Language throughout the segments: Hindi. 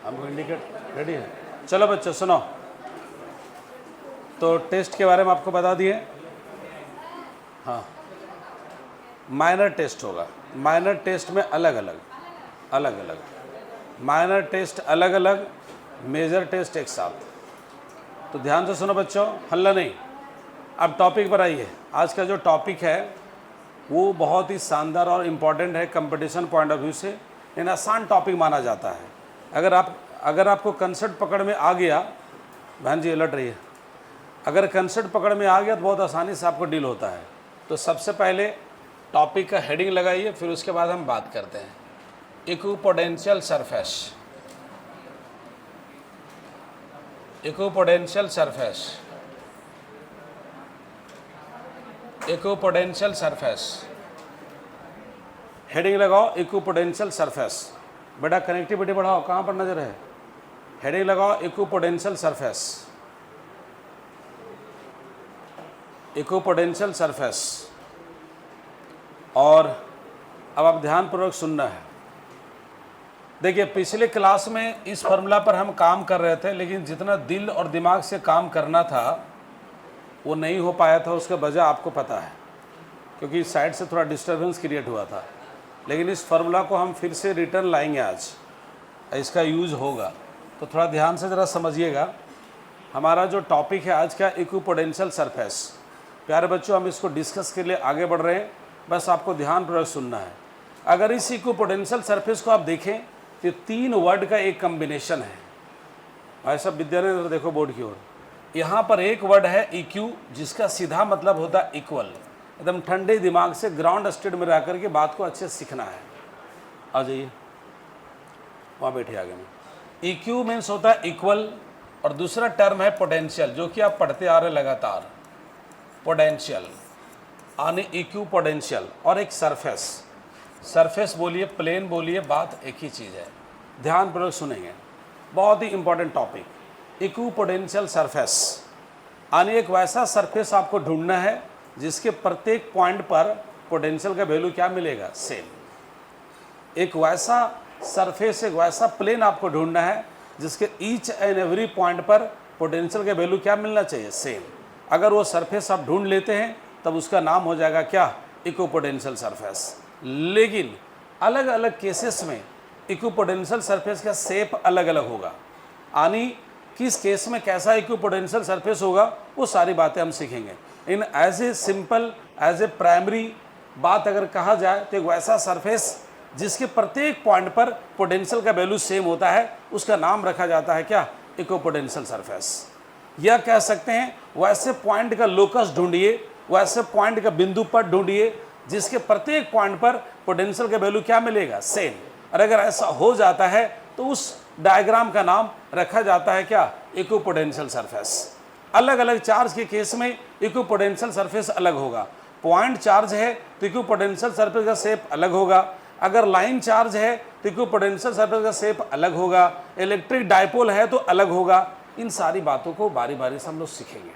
हमको इंडिकेट रेडी है। चलो बच्चों सुनो, तो टेस्ट के बारे में आपको बता दिए। हाँ, माइनर टेस्ट होगा। माइनर टेस्ट में अलग अलग माइनर टेस्ट अलग अलग, मेजर टेस्ट एक साथ। तो ध्यान से सुनो बच्चों, हल्ला नहीं। अब टॉपिक पर आइए। आज का जो टॉपिक है वो बहुत ही शानदार और इम्पॉर्टेंट है कंपटीशन पॉइंट ऑफ व्यू से, लेकिन आसान टॉपिक माना जाता है। अगर आपको कंसेप्ट पकड़ में आ गया, बहन जी अलर्ट रहिए, अगर कंसेप्ट पकड़ में आ गया तो बहुत आसानी से आपको डील होता है। तो सबसे पहले टॉपिक का हेडिंग लगाइए, फिर उसके बाद हम बात करते हैं। Equipotential surface, equipotential surface, equipotential surface, heading लगाओ इक्विपोटेंशियल सरफेस। बेटा कनेक्टिविटी बढ़ाओ, कहाँ पर नजर है? हेडिंग लगाओ इक्विपोटेंशियल सरफेस, इक्विपोटेंशियल सरफेस। और अब आप ध्यानपूर्वक सुनना है। देखिए पिछले क्लास में इस फार्मूला पर हम काम कर रहे थे, लेकिन जितना दिल और दिमाग से काम करना था वो नहीं हो पाया था। उसका वजह आपको पता है, क्योंकि साइड से थोड़ा डिस्टर्बेंस क्रिएट हुआ था। लेकिन इस फार्मूला को हम फिर से रिटर्न लाएंगे, आज इसका यूज़ होगा। तो थोड़ा ध्यान से ज़रा समझिएगा। हमारा जो टॉपिक है आज का, इक्विपोटेंशियल सरफेस। प्यारे बच्चों, हम इसको डिस्कस के लिए आगे बढ़ रहे हैं, बस आपको ध्यानपूर्वक सुनना है। अगर इस इक्विपोटेंशियल सरफेस को आप देखें तो 3 वर्ड का एक कम्बिनेशन है। भाई साहब विद्यार्थी देखो बोर्ड की ओर, यहाँ पर एक वर्ड है इक्यू, जिसका सीधा मतलब होता है इक्वल। एकदम ठंडे दिमाग से ग्राउंड स्टेट में रह करके बात को अच्छे से सीखना है। आ जाइए, वहाँ बैठिए आगे में। इक्यू मीन्स होता है इक्वल, और दूसरा टर्म है पोटेंशियल, जो कि आप पढ़ते आ रहे लगातार। पोटेंशियल यानी इक्यू पोटेंशियल, और एक सरफेस। सरफेस बोलिए, प्लेन बोलिए, बात एक ही चीज़ है। ध्यानपूर्वक सुनेंगे, बहुत ही इंपॉर्टेंट टॉपिक। इक्विपोटेंशियल सरफेस यानी एक वैसा सरफेस आपको ढूंढना है जिसके प्रत्येक पॉइंट पर पोटेंशियल का वैल्यू क्या मिलेगा? सेम। एक वैसा सरफेस, एक वैसा प्लेन आपको ढूंढना है जिसके ईच एंड एवरी पॉइंट पर पोटेंशियल का वैल्यू क्या मिलना चाहिए? सेम। अगर वो सरफेस आप ढूंढ लेते हैं तब उसका नाम हो जाएगा क्या? Equipotential surface. लेकिन अलग अलग केसेस में इक्विपोटेंशियल सरफेस का शेप अलग अलग होगा, यानी किस केस में कैसा इक्विपोटेंशियल सरफेस होगा वो सारी बातें हम सीखेंगे। In as a simple, as a primary बात अगर कहा जाए तो एक वैसा सरफेस जिसके प्रत्येक पॉइंट पर पोटेंशियल का वैल्यू सेम होता है, उसका नाम रखा जाता है क्या? Equipotential surface. या कह सकते हैं वैसे पॉइंट का लोकस ढूंढिए, वैसे पॉइंट का बिंदु पर ढूंढिए जिसके प्रत्येक पॉइंट पर पोटेंशियल का वैल्यू क्या मिलेगा? सेम। और अगर ऐसा हो जाता है तो उस डायग्राम का नाम रखा जाता है क्या? Equipotential surface. अलग अलग चार्ज के केस में इक्विपोटेंशियल सरफेस अलग होगा। पॉइंट चार्ज है तो इक्विपोटेंशियल सरफेस का शेप अलग होगा। अगर लाइन चार्ज है तो इक्विपोटेंशियल सरफेस का शेप अलग होगा। इलेक्ट्रिक डायपोल है तो अलग होगा। इन सारी बातों को बारी बारी से हम लोग सीखेंगे।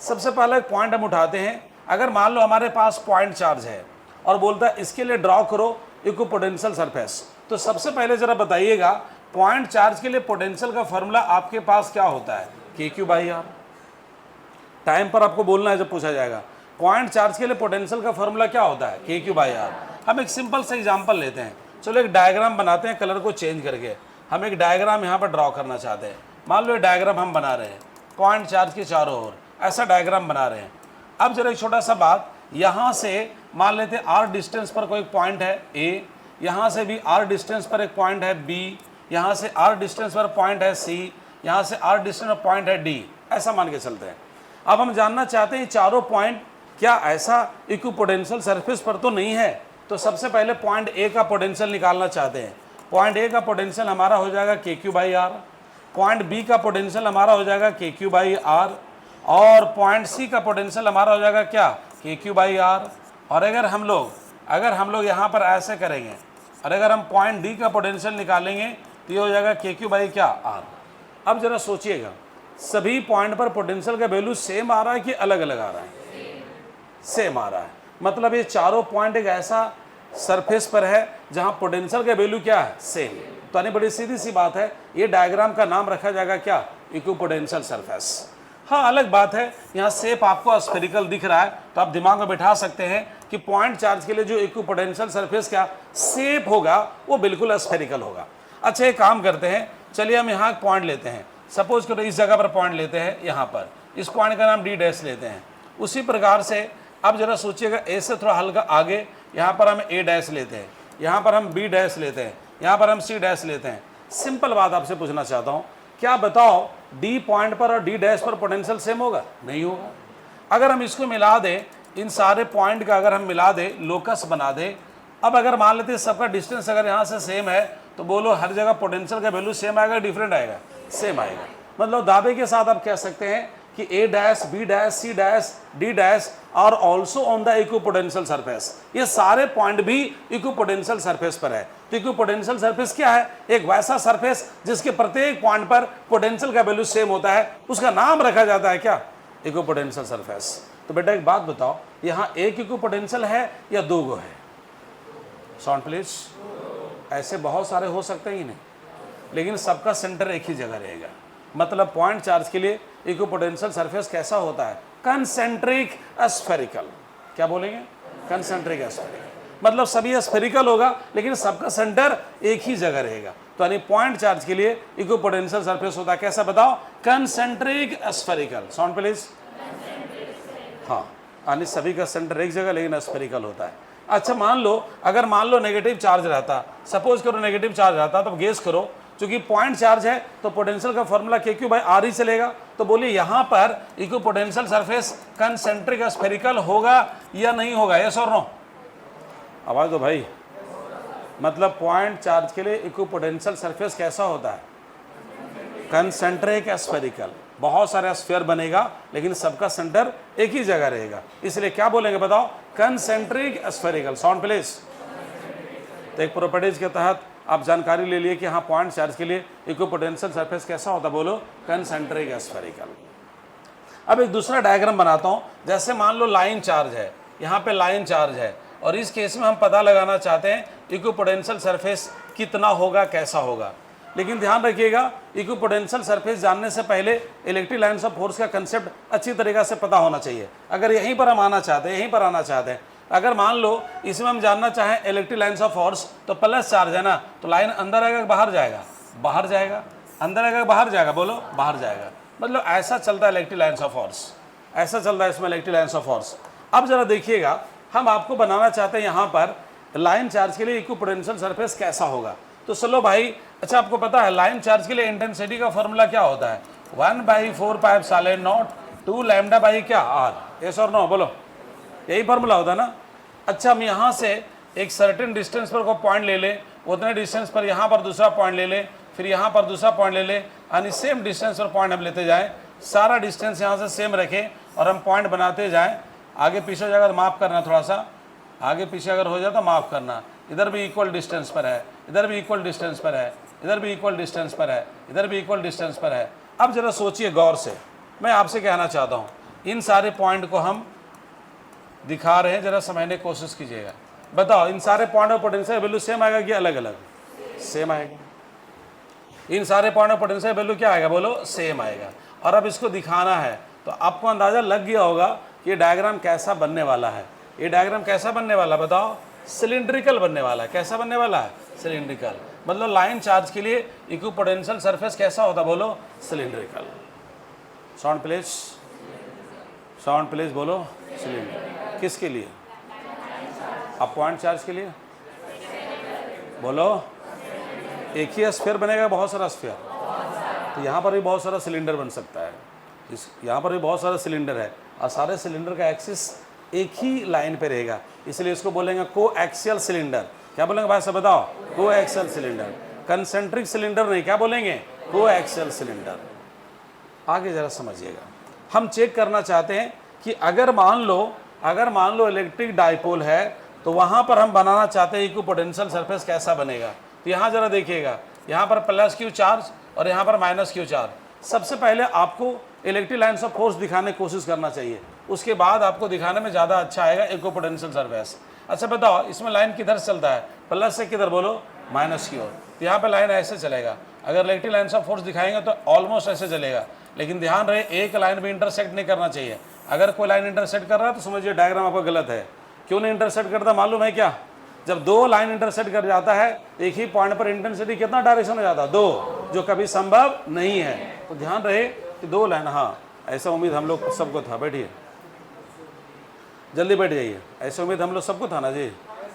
सबसे पहले एक पॉइंट हम उठाते हैं। अगर मान लो हमारे पास पॉइंट चार्ज है और बोलता है इसके लिए ड्रॉ करो इक्विपोटेंशियल सरफेस, तो सबसे पहले जरा बताइएगा पॉइंट चार्ज के लिए पोटेंशियल का फॉर्मूला आपके पास क्या होता है? KQ/R। टाइम पर आपको बोलना है जब पूछा जाएगा। पॉइंट चार्ज के लिए पोटेंशियल का फॉर्मूला क्या होता है? KQ/R। हम एक सिंपल सा एग्जांपल लेते हैं। चलो एक डायग्राम बनाते हैं, कलर को चेंज करके। हम एक डायग्राम यहाँ पर ड्रॉ करना चाहते हैं। मान लो ये डायग्राम हम बना रहे हैं, पॉइंट चार्ज के चारों ओर ऐसा डायग्राम बना रहे हैं। अब जरा एक छोटा सा बात, यहाँ से मान लेते हैं R डिस्टेंस पर कोई पॉइंट है A, यहाँ से भी R डिस्टेंस पर एक पॉइंट है B, यहाँ से R डिस्टेंस पर पॉइंट है C, यहाँ से R डिस्टेंस पर पॉइंट है D, ऐसा मान के चलते हैं। अब हम जानना चाहते हैं चारों पॉइंट क्या ऐसा इक्विपोटेंशियल सरफेस पर तो नहीं है। तो सबसे पहले पॉइंट A का पोटेंशियल निकालना चाहते हैं। पॉइंट A का पोटेंशियल हमारा हो जाएगा KQ/R, पॉइंट B का पोटेंशियल हमारा हो जाएगा KQ/R, और पॉइंट C का पोटेंशियल हमारा हो जाएगा क्या? KQ/R। और अगर हम लोग यहाँ पर ऐसे करेंगे और अगर हम पॉइंट D का पोटेंशियल निकालेंगे तो ये हो जाएगा KQ/R। अब जरा सोचिएगा, सभी पॉइंट पर पोटेंशियल का वैल्यू सेम आ रहा है कि अलग अलग आ रहा है? सेम आ रहा है। मतलब ये चारों पॉइंट एक ऐसा सरफेस पर है जहां पोटेंशियल का वैल्यू क्या है? सेम। तो यानी बड़ी सीधी सी बात है, ये डायग्राम का नाम रखा जाएगा क्या, इक्विपोटेंशियल सरफेस। हाँ, अलग बात है यहाँ शेप आपको स्फेरिकल दिख रहा है तो आप दिमाग में बैठा सकते हैं कि पॉइंट चार्ज के लिए जो इक्विपोटेंशियल सरफेस का शेप होगा वो बिल्कुल स्फेरिकल होगा। अच्छा, एक काम करते हैं, चलिए हम यहाँ पॉइंट लेते हैं, सपोज करो इस जगह पर पॉइंट लेते हैं, यहाँ पर इस पॉइंट का नाम डी डैश लेते हैं। उसी प्रकार से अब जरा सोचिएगा, ए से थोड़ा हल्का आगे यहाँ पर हम ए डैश लेते हैं, यहाँ पर हम बी डैश लेते हैं, यहाँ पर हम सी डैश लेते हैं। सिंपल बात आपसे पूछना चाहता हूँ, क्या बताओ डी पॉइंट पर और डी डैश पर पोटेंशियल सेम होगा? नहीं होगा। अगर हम इसको मिला दें, इन सारे पॉइंट का अगर हम मिला दें, लोकस बना दें, अब अगर मान लेते हैं सबका डिस्टेंस अगर यहाँ से सेम है तो बोलो हर जगह पोटेंशियल का वैल्यू सेम आएगा, डिफरेंट आएगा? सेम आएगा। मतलब दावे के साथ आप कह सकते हैं कि A dash, B dash, C dash, D dash are also on the equipotential surface. ये सारे पॉइंट भी इक्विपोटेंशियल सरफेस पर है। तो इक्विपोटेंशियल सरफेस क्या है? एक वैसा सरफेस जिसके प्रत्येक पॉइंट पर पोटेंशियल का वैल्यू सेम होता है, उसका नाम रखा जाता है क्या? Equipotential surface. तो बेटा एक बात बताओ, यहाँ एक इक्विपोटेंशियल है या दो गो है? Sound please. ऐसे बहुत सारे हो सकते ही नहीं, लेकिन सबका सेंटर एक ही जगह रहेगा। मतलब पॉइंट चार्ज के लिए इक्विपोटेंशियल सरफेस कैसा होता है? Concentric spherical. क्या बोलेंगे? Concentric spherical. मतलब सभी स्फेरिकल होगा लेकिन सबका सेंटर एक ही जगह रहेगा। तो यानी पॉइंट चार्ज के लिए इक्विपोटेंशियल सरफेस होता है कैसा बताओ? Concentric spherical. Sound please. हाँ, यानी सभी का सेंटर एक जगह लेकिन स्फेरिकल होता है। अच्छा, मान लो नेगेटिव चार्ज रहता, सपोज करो नेगेटिव चार्ज रहता, तो गेस करो, क्योंकि पॉइंट चार्ज है तो पोटेंशियल का फॉर्मूला KQ बाय R ही चलेगा। तो बोलिए यहाँ पर इक्विपोटेंशियल सरफेस कंसेंट्रिक स्फेरिकल होगा या नहीं होगा? यस और नो? आवाज दो भाई। मतलब पॉइंट चार्ज के लिए इक्विपोटेंशियल सरफेस कैसा होता है? Concentric spherical. बहुत सारे स्फीयर बनेगा लेकिन सबका सेंटर एक ही जगह रहेगा, इसलिए क्या बोलेंगे बताओ? Concentric spherical. Sound please. तो एक प्रॉपर्टीज के तहत आप जानकारी ले लिए कि हाँ, पॉइंट चार्ज के लिए इक्विपोटेंशियल सरफेस कैसा होता है? बोलो कंसेंट्रिक स्फेरिकल। अब एक दूसरा डायग्राम बनाता हूँ। जैसे मान लो लाइन चार्ज है, यहाँ पे लाइन चार्ज है, और इस केस में हम पता लगाना चाहते हैं इक्विपोटेंशियल सरफेस कितना होगा, कैसा होगा। लेकिन ध्यान रखिएगा, इक्विपोटेंशियल सरफेस जानने से पहले इलेक्ट्रिक लाइन्स ऑफ फोर्स का कंसेप्ट अच्छी तरीक़ा से पता होना चाहिए। अगर यहीं पर हम आना चाहते हैं, यहीं पर आना चाहते हैं, अगर मान लो इसमें हम जानना चाहें इलेक्ट्रिक लाइन्स ऑफ फोर्स, तो प्लस चार्ज है ना, तो लाइन अंदर आएगा बाहर जाएगा? बाहर जाएगा। अंदर आएगा बाहर जाएगा? बोलो बाहर जाएगा। मतलब ऐसा चलता है इलेक्ट्रिक लाइन्स ऑफ फोर्स, ऐसा चलता है इसमें इलेक्ट्रिक लाइन्स ऑफ फोर्स। अब जरा देखिएगा, हम आपको बनाना चाहते हैं यहाँ पर लाइन चार्ज के लिए इक्विपोटेंशियल सरफेस कैसा होगा। तो चलो भाई, अच्छा आपको पता है लाइन चार्ज के लिए इंटेंसिटी का फॉर्मूला क्या होता है? 1/4πε0 2 लैम्डा बाई क्या R? यस और नो? बोलो, यही फॉर्मूला होता है ना। अच्छा, हम यहाँ से एक सर्टेन डिस्टेंस पर को पॉइंट ले लें, उतने डिस्टेंस पर यहाँ पर दूसरा पॉइंट ले लें, फिर यहाँ पर दूसरा पॉइंट ले लें, यानी सेम डिस्टेंस पर पॉइंट हम लेते जाएं, सारा डिस्टेंस यहाँ से सेम रखें और हम पॉइंट बनाते जाएं। आगे पीछे हो जाएगा तो माफ़ करना, थोड़ा सा आगे पीछे अगर हो जाए तो माफ़ करना। इधर भी इक्वल डिस्टेंस पर है, इधर भी इक्वल डिस्टेंस पर है, इधर भी इक्वल डिस्टेंस पर है, इधर भी इक्वल डिस्टेंस पर है। अब जरा सोचिए गौर से, मैं आपसे कहना चाहता हूँ, इन सारे पॉइंट को हम दिखा रहे हैं, जरा समझने की कोशिश कीजिएगा। बताओ, इन सारे point of potential value same आएगा कि अलग अलग? सेम आएगा। इन सारे पॉइंट ऑफ पोटेंशियल वैल्यू क्या आएगा? बोलो सेम आएगा। और अब इसको दिखाना है तो आपको अंदाजा लग गया होगा कि ये डायग्राम कैसा बनने वाला है। ये डायग्राम कैसा बनने वाला बताओ? सिलिंड्रिकल बनने वाला है। कैसा बनने वाला है? सिलिंड्रिकल। मतलब लाइन चार्ज के लिए इक्विपोटेंशियल सरफेस कैसा होता? बोलो cylindrical. Sound please, sound please बोलो सिलिंड्रिकल। किसके लिए? अब पॉइंट चार्ज के लिए बोलो। एक ही स्फीयर बनेगा, बहुत सारा स्फीयर? तो यहाँ पर भी बहुत सारा सिलेंडर बन सकता है, यहाँ पर भी बहुत सारा सिलेंडर है, और सारे सिलेंडर का एक्सिस एक ही लाइन पे रहेगा, इसलिए इसको बोलेंगे कोएक्सियल सिलेंडर। क्या बोलेंगे भाई सब बताओ? Coaxial cylinder. कंसेंट्रिक सिलेंडर नहीं, क्या बोलेंगे? Coaxial cylinder. आगे जरा समझिएगा, हम चेक करना चाहते हैं कि अगर मान लो इलेक्ट्रिक डाइपोल है तो वहाँ पर हम बनाना चाहते हैं इक्विपोटेंशियल सरफेस कैसा बनेगा। तो यहाँ जरा देखिएगा, यहाँ पर प्लस क्यू चार्ज और यहाँ पर माइनस क्यू चार्ज। सबसे पहले आपको इलेक्ट्रिक लाइन्स ऑफ फोर्स दिखाने की कोशिश करना चाहिए, उसके बाद आपको दिखाने में ज़्यादा अच्छा आएगा इक्विपोटेंशियल सरफेस। अच्छा बताओ, इसमें लाइन किधर से चलता है? प्लस से किधर? बोलो माइनस की ओर। तो यहाँ पे लाइन ऐसे चलेगा, अगर इलेक्ट्रिक लाइन्स ऑफ फोर्स दिखाएंगे तो ऑलमोस्ट ऐसे चलेगा, लेकिन ध्यान रहे एक लाइन भी इंटरसेक्ट नहीं करना चाहिए। अगर कोई लाइन इंटरसेक्ट कर रहा है तो समझिए डायग्राम आपका गलत है। क्यों नहीं इंटरसेक्ट करता मालूम है क्या? जब दो लाइन इंटरसेक्ट कर जाता है एक ही पॉइंट पर इंटेंसिटी कितना डायरेक्शन में जाता है? दो, जो कभी संभव नहीं है। तो ध्यान रहे कि दो लाइन, हाँ ऐसा उम्मीद हम लोग सबको था। बैठिए, जल्दी बैठ जाइए, ऐसा उम्मीद हम लोग सबको था ना जी।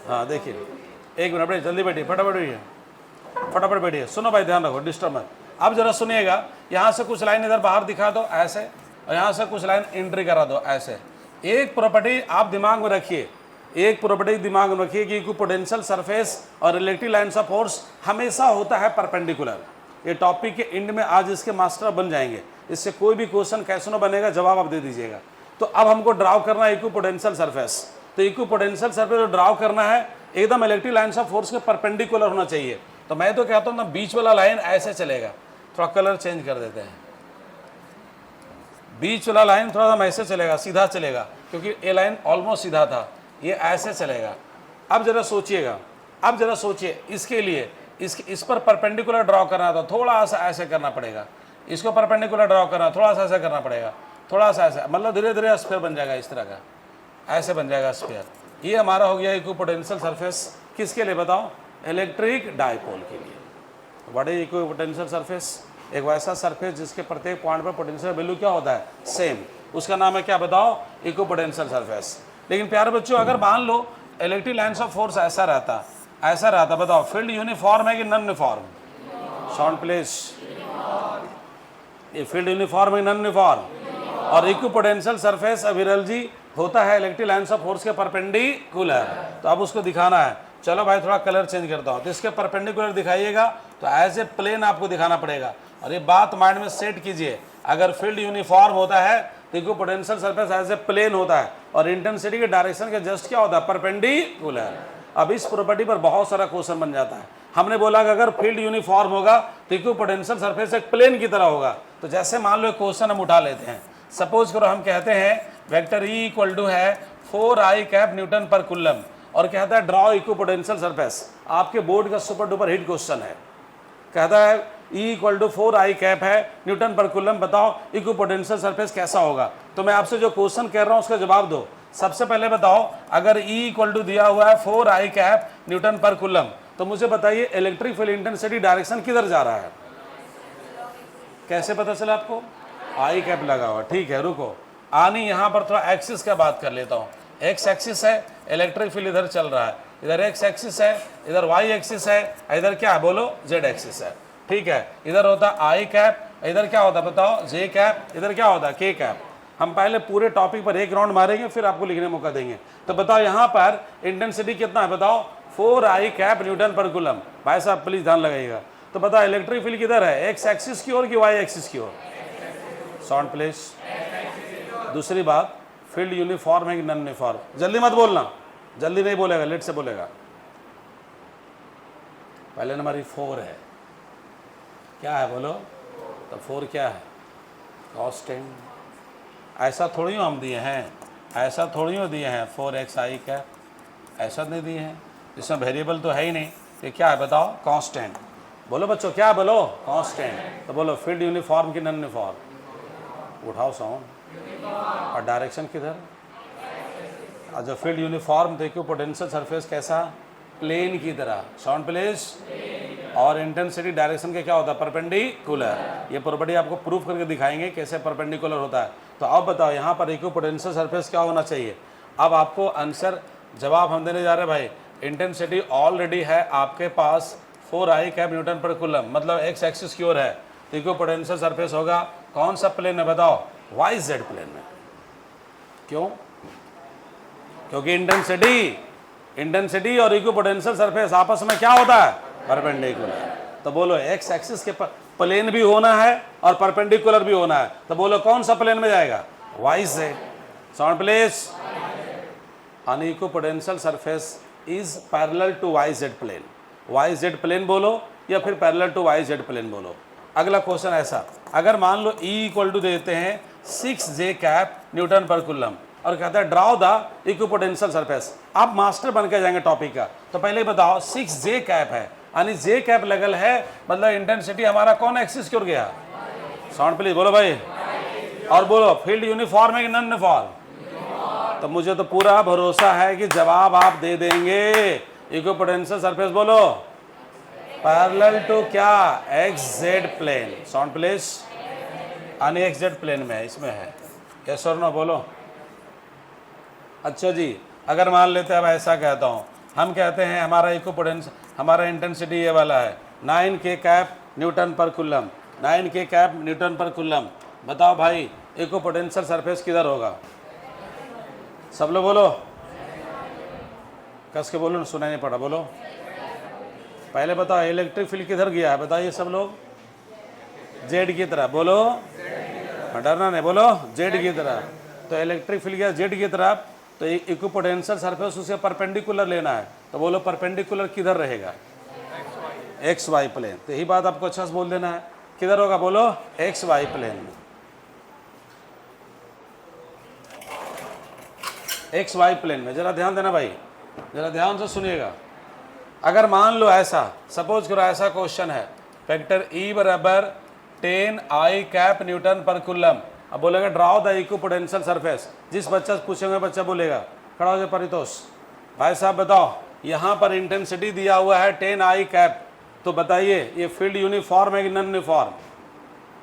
हाँ देखिए, एक मिनट बैठिए, जल्दी बैठिए, फटाफट बैठिए, फटाफट बैठिए। सुनो भाई, ध्यान रखो, डिस्टर्ब मत। अब जरा सुनिएगा, यहाँ से कुछ लाइन इधर बाहर दिखा दो ऐसे, और यहाँ से कुछ लाइन एंट्री करा दो ऐसे। एक प्रॉपर्टी आप दिमाग में रखिए, एक प्रॉपर्टी दिमाग में रखिए कि इक्विपोटेंशियल सरफेस और इलेक्ट्रिक लाइन्स ऑफ फोर्स हमेशा होता है परपेंडिकुलर। ये टॉपिक के एंड में आज इसके मास्टर बन जाएंगे, इससे कोई भी क्वेश्चन कैसे न बनेगा, जवाब आप दे दीजिएगा। तो अब हमको ड्राव करना है इक्विपोटेंशियल सरफेस। तो इक्विपोटेंशियल सरफेस जो ड्राव करना है एकदम इलेक्ट्रिक लाइन्स ऑफ फोर्स के परपेंडिकुलर होना चाहिए। तो मैं तो कहता हूँ ना, बीच वाला लाइन ऐसे चलेगा, थोड़ा कलर चेंज कर देते हैं। बीच वाला लाइन थोड़ा सा ऐसे चलेगा, सीधा चलेगा, क्योंकि ये लाइन ऑलमोस्ट सीधा था, ये ऐसे चलेगा। अब जरा सोचिएगा, अब जरा सोचिए, इसके लिए इस पर परपेंडिकुलर ड्रॉ करना था, थोड़ा सा ऐसे करना पड़ेगा। इसको परपेंडिकुलर ड्रॉ करना, थोड़ा सा ऐसे करना पड़ेगा, थोड़ा सा ऐसे, मतलब धीरे धीरे स्फीयर बन जाएगा, इस तरह का ऐसे बन जाएगा स्फीयर। ये हमारा हो गया इक्विपोटेंशियल सरफेस। किसके लिए बताओ? इलेक्ट्रिक डायपोल के लिए। What is equipotential surface? एक वैसा सरफेस जिसके प्रत्येक पॉइंट पर पोटेंशियल वैल्यू क्या होता है? सेम। उसका नाम है क्या बताओ? Equipotential surface. लेकिन प्यारे बच्चों, अगर मान लो इलेक्ट्रिक लाइन्स ऑफ फोर्स ऐसा रहता, ऐसा रहता, बताओ फील्ड यूनिफॉर्म है कि नॉन यूनिफॉर्म? Sound please. ये फील्ड यूनिफॉर्म है, नॉन यूनिफॉर्म? और इक्विपोटेंशियल सरफेस अविरल जी होता है इलेक्ट्रिक लाइन्स ऑफ फोर्स के परपेंडिकुलर। तो अब उसको दिखाना है। चलो भाई, थोड़ा कलर चेंज करता हूँ। तो इसके परपेंडिकुलर दिखाइएगा, तो एज ए प्लेन आपको दिखाना पड़ेगा। और ये बात माइंड में सेट कीजिए, अगर फील्ड यूनिफॉर्म होता है तो equipotential surface as a plane होता है, और इंटेंसिटी के डायरेक्शन के जस्ट क्या होता है? परपेंडिकुलर। अब इस प्रॉपर्टी पर बहुत सारा क्वेश्चन बन जाता है। हमने बोला कि अगर फील्ड यूनिफॉर्म होगा तो इक्विपोटेंशियल सरफेस एक प्लेन की तरह होगा। तो जैसे मान लो क्वेश्चन हम उठा लेते हैं, सपोज करो हम कहते हैं वेक्टर E इक्वल टू है 4I cap Newton per coulomb, और कहता है ड्रॉ इक्विपोटेंशियल सरफेस। आपके बोर्ड का सुपर डुपर हिट क्वेश्चन है, कहता है E equal to 4I cap है न्यूटन पर कुलम, बताओ इक्विपोटेंशियल सरफेस कैसा होगा। तो मैं आपसे जो क्वेश्चन कह रहा हूँ उसका जवाब दो। सबसे पहले बताओ, अगर E इक्वल टू दिया हुआ है 4I cap Newton per coulomb, तो मुझे बताइए इलेक्ट्रिक फील्ड इंटेंसिटी डायरेक्शन किधर जा रहा है? कैसे पता चला आपको? I कैप लगा हुआ, ठीक है। रुको, आनी यहाँ पर थोड़ा एक्सिस का बात कर लेता हूँ। एक्स एक्सिस है, इलेक्ट्रिक फील्ड इधर चल रहा है, इधर एक्स एक्सिस है, इधर वाई एक्सिस है, इधर क्या है बोलो? जेड एक्सिस है, ठीक है। इधर होता आई कैप, इधर क्या होता बताओ? जे कैप, इधर क्या होता? के कैप। हम पहले पूरे टॉपिक पर एक राउंड मारेंगे, फिर आपको लिखने मौका देंगे। तो बताओ यहाँ पर इंटेंसिटी कितना है बताओ? 4I cap Newton per coulomb. भाई साहब प्लीज ध्यान लगाइएगा। तो बताओ इलेक्ट्रिक फील्ड किधर है? एक्स एक्सिस की ओर कि वाई एक्सिस की ओर? Sound please. दूसरी बात, फील्ड यूनिफॉर्म है कि नॉन यूनिफॉर्म? जल्दी मत बोलना, जल्दी नहीं बोलेगा, लेट से बोलेगा। पहले नंबर 4 है, क्या है बोलो? तो 4 क्या है? कांस्टेंट। ऐसा थोड़ी हम दिए हैं, ऐसा थोड़ी दिए हैं 4xi कैप, ऐसा नहीं दिए हैं। इसमें वेरिएबल तो है ही नहीं। ये क्या है बताओ? कांस्टेंट। बोलो बच्चों, क्या बोलो? कांस्टेंट। तो बोलो फील्ड यूनिफॉर्म कि नॉन यूनिफॉर्म? उठाओ साउंड। और डायरेक्शन किधर? और जब फील्ड यूनिफॉर्म देखो पोटेंशियल सरफेस कैसा? प्लेन की तरह। Sound please. और इंटेंसिटी डायरेक्शन के क्या होता है? परपेंडिकुलर। ये प्रॉपर्टी आपको प्रूफ करके दिखाएंगे कैसे परपेंडिकुलर होता है। तो अब बताओ यहाँ पर इक्विपोटेंशियल सरफेस क्या होना चाहिए? अब आपको आंसर जवाब हम देने जा रहे हैं भाई। इंटेंसिटी ऑलरेडी है आपके पास 4I cap Newton per coulomb, मतलब एक्स एक्सिस की ओर है। तो इक्विपोटेंशियल सरफेस होगा कौन सा प्लेन में बताओ? वाई जेड प्लेन में। क्यों? क्योंकि इंटेंसिटी और इक्विपोटेंशियल सरफेस आपस में क्या होता है? परपेंडिकुलर। तो बोलो एक्स एक्सिस के प्लेन भी होना है और परपेंडिकुलर भी होना है। तो बोलो कौन सा प्लेन में जाएगा? Y Z. Sound please. An equipotential surface is parallel to YZ plane. YZ plane बोलो या फिर पैरेलल टू YZ प्लेन बोलो। अगला क्वेश्चन ऐसा, अगर मान लो E इक्वल टू देते हैं 6J cap Newton per coulomb, और कहता है ड्राउ द इक्विपोटेंशियल सरफेस। आप मास्टर बन के जाएंगे टॉपिक का। तो पहले बताओ 6J कैप है, यानी जे कैप लगल है मतलब इंटेंसिटी हमारा कौन एक्सिस की ओर गया? साउंड प्लीज बोलो भाई, और बोलो फील्ड यूनिफॉर्म है कि नॉन यूनिफॉर्म? तो मुझे तो पूरा भरोसा है कि जवाब आप दे देंगे। इक्विपोटेंशियल सरफेस बोलो पैरेलल टू क्या? X Z plane. Sound please, यानी एक्स जेड प्लेन में है, इसमें है। यस और नो बोलो। अच्छा जी, अगर मान लेते हैं अब ऐसा कहता हूँ, हम कहते हैं हमारा इक्विपोटेंशियल, हमारा इंटेंसिटी ये वाला है 9 K कैप न्यूटन पर कूलम, 9 K कैप न्यूटन पर कूलम। बताओ भाई इक्विपोटेंशियल सरफेस किधर होगा? सब लोग बोलो, कस के बोलो, सुनाई नहीं पड़ा, बोलो। पहले बताओ इलेक्ट्रिक फील्ड किधर गया है? बताइए सब लोग। जेड की तरफ, बोलो, डरना नहीं, बोलो जेड की तरफ। तो इलेक्ट्रिक फील्ड गया जेड की तरफ, तो इक्विपोटेंशियल सरफेस उसे परपेंडिकुलर लेना है। तो बोलो परपेंडिकुलर किधर रहेगा? X Y plane. तो यही बात आपको अच्छा से बोल देना है, किधर होगा? बोलो एक्स वाई प्लेन में, एक्स वाई प्लेन में। जरा ध्यान देना भाई, जरा ध्यान से सुनिएगा। अगर मान लो ऐसा, सपोज करो ऐसा क्वेश्चन है, फैक्टर ई बराबर 10 I कैप न्यूटन पर कूलम। अब बोलेगा ड्राउ द इक्विपोटेंशियल सरफेस। जिस बच्चा से पूछेंगे बच्चा बोलेगा, खड़ा हो जाए परितोष। भाई साहब बताओ, यहाँ पर इंटेंसिटी दिया हुआ है 10 I कैप, तो बताइए ये फील्ड यूनिफॉर्म है कि नॉन यूनिफॉर्म?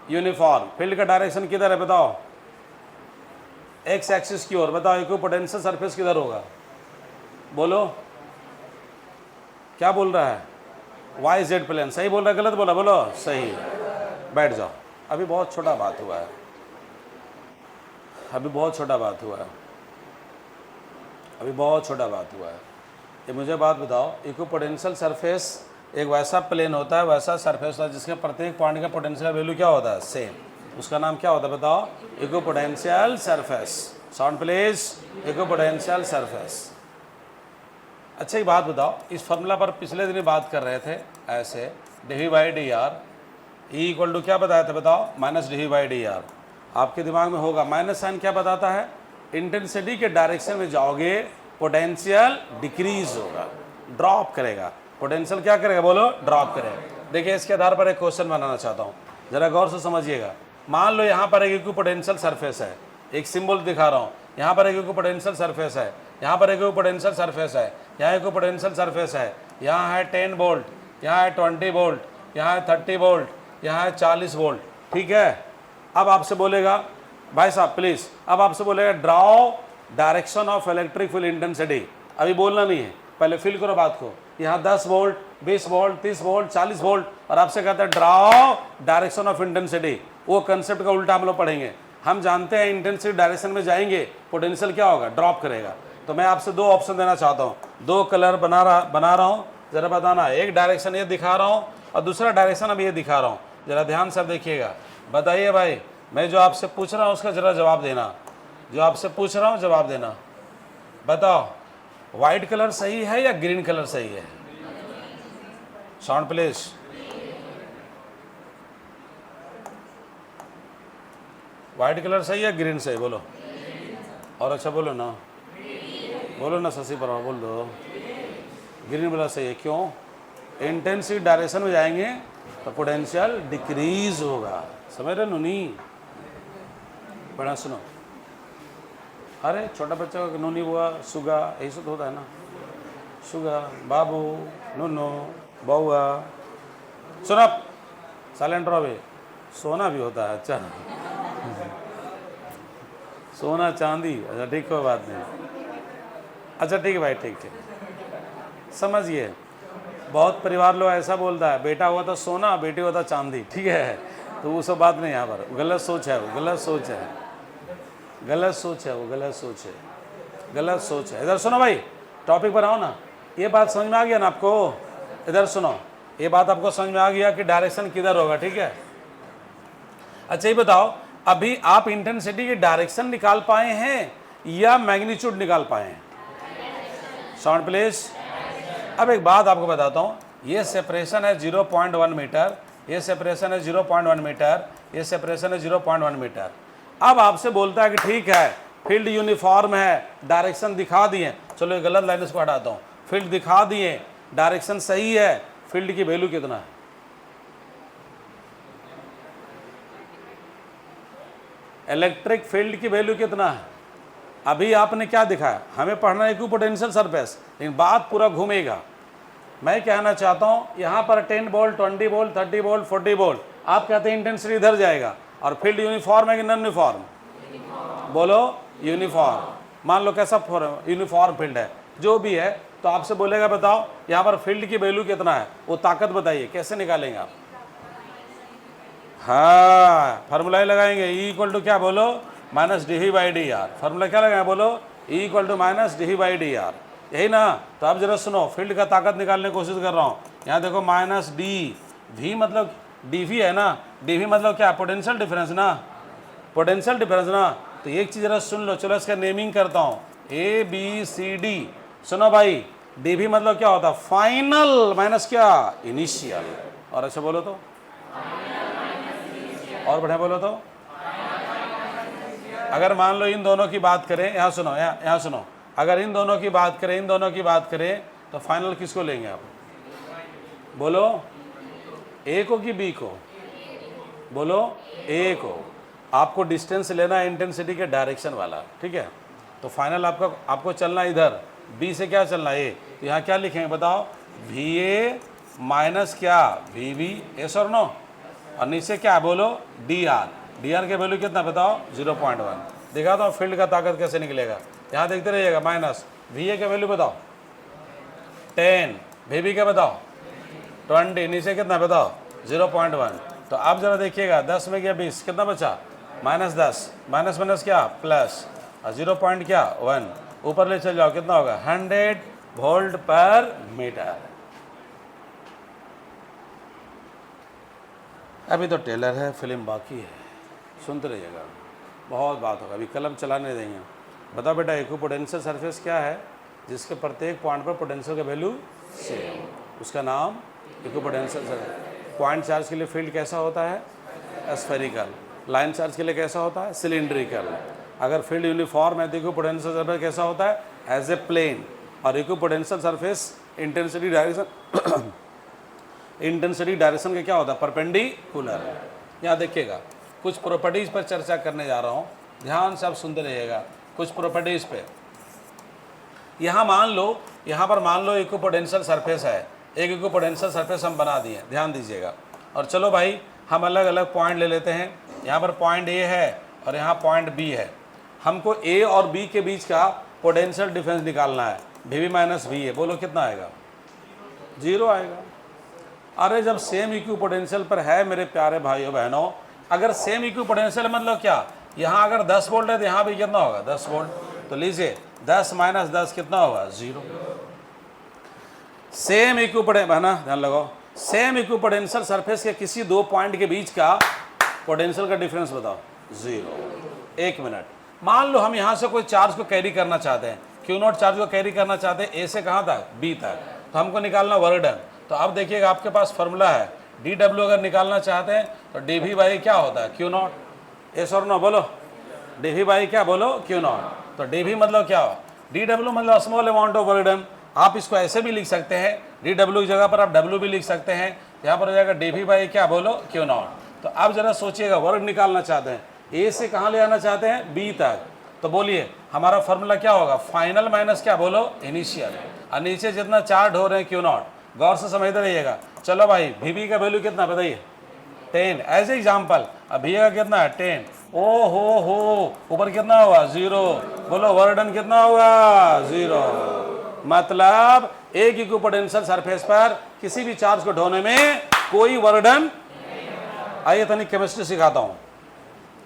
यूनिफॉर्म। फील्ड का डायरेक्शन किधर है बताओ? एक्स एक्सिस की ओर। बताओ इक्विपोटेंशियल सरफेस किधर होगा? बोलो, क्या बोल रहा है? Y Z plane. सही बोल रहा है, गलत बोला? बोलो सही। बैठ जाओ, अभी बहुत छोटा बात हुआ है, अभी बहुत छोटा बात हुआ है, अभी बहुत छोटा बात हुआ है। ये मुझे बात बताओ, इक्विपोटेंशियल सरफेस एक वैसा प्लेन होता है, वैसा सरफेस होता है जिसके प्रत्येक पॉइंट का पोटेंशियल वैल्यू क्या होता है? सेम। उसका नाम क्या होता है बताओ? Equipotential surface. Sound please, equipotential surface. अच्छा एक बात बताओ, इस फॉर्मूला पर पिछले दिन बात कर रहे थे ऐसे, d by d r E equal to क्या बताया था बताओ? Minus D by d r. आपके दिमाग में होगा माइनस साइन क्या बताता है? इंटेंसिटी के डायरेक्शन में जाओगे पोटेंशियल डिक्रीज होगा, ड्रॉप करेगा। पोटेंशियल क्या करेगा? बोलो ड्रॉप करेगा। देखिए इसके आधार पर एक क्वेश्चन बनाना चाहता हूँ, जरा गौर से समझिएगा। मान लो यहाँ पर एक इक्विपोटेंशियल सरफेस है, एक सिंबल दिखा रहा हूँ, यहाँ पर एक इक्विपोटेंशियल सरफेस है, यहाँ पर एक इक्विपोटेंशियल सरफेस है, यहाँ इक्विपोटेंशियल सरफेस है, यहाँ है 10 वोल्ट, यहाँ है 20 वोल्ट, यहाँ है 30 वोल्ट, यहाँ है 40 वोल्ट। ठीक है, अब आपसे बोलेगा भाई साहब प्लीज़, अब आपसे बोलेगा draw direction of electric field intensity. अभी बोलना नहीं है, पहले फील करो बात को। यहाँ 10 वोल्ट, 20 वोल्ट, 30 वोल्ट, 40 वोल्ट, और आपसे कहता है ड्रॉ डायरेक्शन ऑफ इंटेंसिटी। वो कंसेप्ट का उल्टा हम लोग पढ़ेंगे। हम जानते हैं इंटेंसिटी डायरेक्शन में जाएंगे पोटेंशियल क्या होगा? ड्रॉप करेगा। तो मैं आपसे दो ऑप्शन देना चाहता हूँ, दो कलर बना रहा हूँ, जरा बताना। एक डायरेक्शन ये दिखा रहा हूँ और दूसरा डायरेक्शन अब ये दिखा रहा हूँ, जरा ध्यान से देखिएगा। बताइए भाई, मैं जो आपसे पूछ रहा हूँ उसका जरा जवाब देना, जो आपसे पूछ रहा हूँ जवाब देना। बताओ वाइट कलर सही है या ग्रीन कलर सही है? Sound please. वाइट कलर सही है ग्रीन सही? बोलो और अच्छा बोलो ना, बोलो ना शशि परमा, बोल दो। ग्रीन वाला सही है, क्यों? इंटेंसिटी डायरेक्शन में जाएंगे तो पोटेंशियल डिक्रीज होगा। समझ रहे नूनी? बड़ा सुनो, अरे छोटा बच्चा का नूनी हुआ, सुगा, यही सब होता है ना, सुगा, बाबू, नूनू, बउआ। सुनो साइलेंट रहो, भी सोना भी होता है। अच्छा सोना चांदी, अच्छा ठीक, कोई बात नहीं। अच्छा ठीक है भाई, ठीक ठीक, समझिए। बहुत परिवार लोग ऐसा बोलता है, बेटा हुआ था सोना, बेटी हुआ था चांदी। ठीक है, तो वो सब बात नहीं यहाँ पर, गलत सोच है, वो गलत सोच है, गलत सोच है, वो गलत सोच है, गलत सोच है। इधर सुनो भाई, टॉपिक पर आओ ना। ये बात समझ में आ गया ना आपको? इधर सुनो, ये बात आपको समझ में आ गया कि डायरेक्शन किधर होगा? ठीक है। अच्छा ये बताओ, अभी आप इंटेंसिटी की डायरेक्शन निकाल पाए हैं या मैग्नीट्यूड निकाल पाए हैं? Sound please. अब एक बात आपको बताता हूँ, ये सेपरेशन है 0.1 मीटर, ये सेपरेशन है 0.1 मीटर, ये सेपरेशन है 0.1 मीटर। अब आपसे बोलता है कि ठीक है फील्ड यूनिफॉर्म है, डायरेक्शन दिखा दिए, चलो ये गलत लाइन इसको हटाता हूँ, फील्ड दिखा दिए, डायरेक्शन सही है, फील्ड की वैल्यू कितना है? इलेक्ट्रिक फील्ड की वैल्यू कितना है? अभी आपने क्या दिखाया? हमें पढ़ना है इक्विपोटेंशियल सरफेस, लेकिन बात पूरा घूमेगा। मैं कहना चाहता हूं यहां पर 10 वोल्ट, 20 वोल्ट, 30 वोल्ट, 40 वोल्ट, आप कहते हैं इंटेंसिटी इधर जाएगा, और फील्ड यूनिफॉर्म है कि नॉन यूनिफॉर्म? बोलो यूनिफॉर्म। मान लो कैसा यूनिफॉर्म फील्ड है, जो भी है, तो आपसे बोलेगा बताओ यहाँ पर फील्ड की वैल्यू कितना है, वो ताकत बताइए, कैसे निकालेंगे आप? हाँ, फार्मूला ही लगाएंगे, E इक्वल टू क्या बोलो? Minus D by d r. Formula क्या लगाए बोलो? E equal to minus D by d r, यही ना? तो अब जरा सुनो, फील्ड का ताकत निकालने की कोशिश कर रहा हूँ। यहाँ देखो माइनस डी, वी मतलब डी वी है ना, डी वी मतलब क्या? पोटेंशियल डिफरेंस ना, पोटेंशियल डिफरेंस ना। तो एक चीज़ जरा सुन लो, चलो इसका नेमिंग करता हूँ, ए बी सी डी। सुनो भाई, डी वी मतलब क्या होता है? फाइनल माइनस क्या? इनिशियल। और अच्छा बोलो तो, और बढ़िया बोलो तो। अगर मान लो इन दोनों की बात करें, यहाँ सुनो, यहाँ सुनो, अगर इन दोनों की बात करें, इन दोनों की बात करें, तो फाइनल किसको लेंगे आप? बोलो, ए को कि बी को? बोलो, ए को। आपको डिस्टेंस लेना है इंटेंसिटी के डायरेक्शन वाला, ठीक है? तो फाइनल आपको चलना इधर, बी से क्या चलना है? ए। तो यहाँ क्या लिखेंगे बताओ? वी ए माइनस क्या? वी बी, एस और नो, और नीचे क्या बोलो? D are. डी आर के वैल्यू कितना बताओ? 0.1। दिखा दो फील्ड का ताकत कैसे निकलेगा, यहाँ देखते रहिएगा। माइनस वी ए का वैल्यू बताओ 10, वी बी का बताओ 20, नीचे कितना बताओ? 0.1। तो आप जरा देखिएगा, 10 में गया 20, कितना बचा? -10, माइनस माइनस क्या? प्लस, और 0 पॉइंट क्या? 1, ऊपर ले चल जाओ, कितना होगा? 100 वोल्ट पर मीटर। अभी तो टेलर है, फिल्म बाकी है, सुनते रहिएगा, बहुत बात होगा, अभी कलम चलाने देंगे। बताओ बेटा, इक्विपोटेंशियल सरफेस क्या है? जिसके प्रत्येक पॉइंट पर पोटेंशियल का वैल्यू सेम, उसका नाम इक्विपोटेंशियल सरफेस। पॉइंट चार्ज के लिए फील्ड कैसा होता है? स्फेरिकल। लाइन चार्ज के लिए कैसा होता है? सिलिंड्रिकल। अगर फील्ड यूनिफॉर्म है तो इक्विपोटेंशियल सरफेस कैसा होता है? As a plane. और equipotential surface intensity direction intensity direction का क्या होता है? परपेंडिकुलर। यहाँ देखिएगा, कुछ प्रॉपर्टीज़ पर चर्चा करने जा रहा हूँ, ध्यान से आप सुनते रहिएगा। कुछ प्रॉपर्टीज़ पे, यहाँ मान लो, यहाँ पर मान लो इक्विपोटेंशियल सरफेस है, एक इक्विपोटेंशियल सरफेस हम बना दिए, ध्यान दीजिएगा। और चलो भाई, हम अलग अलग पॉइंट ले लेते हैं। यहाँ पर पॉइंट ए है और यहाँ पॉइंट बी है। हमको ए और बी के बीच का पोटेंशियल डिफरेंस निकालना है, V B minus V A. बोलो कितना आएगा? 0 आएगा। अरे जब सेम इक्विपोटेंशियल पर है मेरे प्यारे भाइयों बहनों, अगर सेम इक्विपोटेंशियल मतलब क्या? यहाँ अगर 10 वोल्ट है तो यहाँ भी कितना होगा? 10 वोल्ट। तो लीजिए 10 माइनस 10 कितना होगा? 0। सेम इक्विपोटेंशियल है ना, ध्यान लगाओ, सेम इक्विपोटेंशियल सरफेस के किसी दो पॉइंट के बीच का पोटेंशियल का डिफरेंस बताओ? 0। 1 मिनट, मान लो हम यहाँ से कोई चार्ज को कैरी करना चाहते हैं, Q0 चार्ज को कैरी करना चाहते हैं ए से कहाँ तक? बी तक। तो हमको निकालना वर्क डन। तो अब देखिएगा, आपके पास फॉर्मूला है, डी डब्ल्यू अगर निकालना चाहते हैं तो डी वी बाई क्या होता है? Q0। एस और नो बोलो, डी वी बाई क्या बोलो? Q0। तो डी वी मतलब क्या हो? डी डब्ल्यू मतलब small amount of work done. आप इसको ऐसे भी लिख सकते हैं, डी डब्ल्यू की जगह पर आप डब्ल्यू भी लिख सकते हैं। यहाँ पर हो जाएगा डी वी बाई क्या बोलो? Q0। तो आप जरा सोचिएगा, वर्क निकालना चाहते हैं, ए से कहाँ ले आना चाहते हैं? बी तक। तो बोलिए हमारा फॉर्मूला क्या होगा? फाइनल माइनस क्या बोलो? इनिशियल। और नीचे जितना चार्ज हो रहे हैं Q0, गौर से समझते रहिएगा। चलो भाई, वी बी का वैल्यू कितना बताइए? 10 एज एग्जाम्पल। अब वी का कितना है? 10। ओ हो, ऊपर कितना होगा? 0। बोलो वर्क डन कितना होगा? 0। मतलब एक इक्विपोटेंशियल सरफेस पर किसी भी चार्ज को ढोने में कोई वर्क डन। आइए तनिक केमिस्ट्री सिखाता हूँ।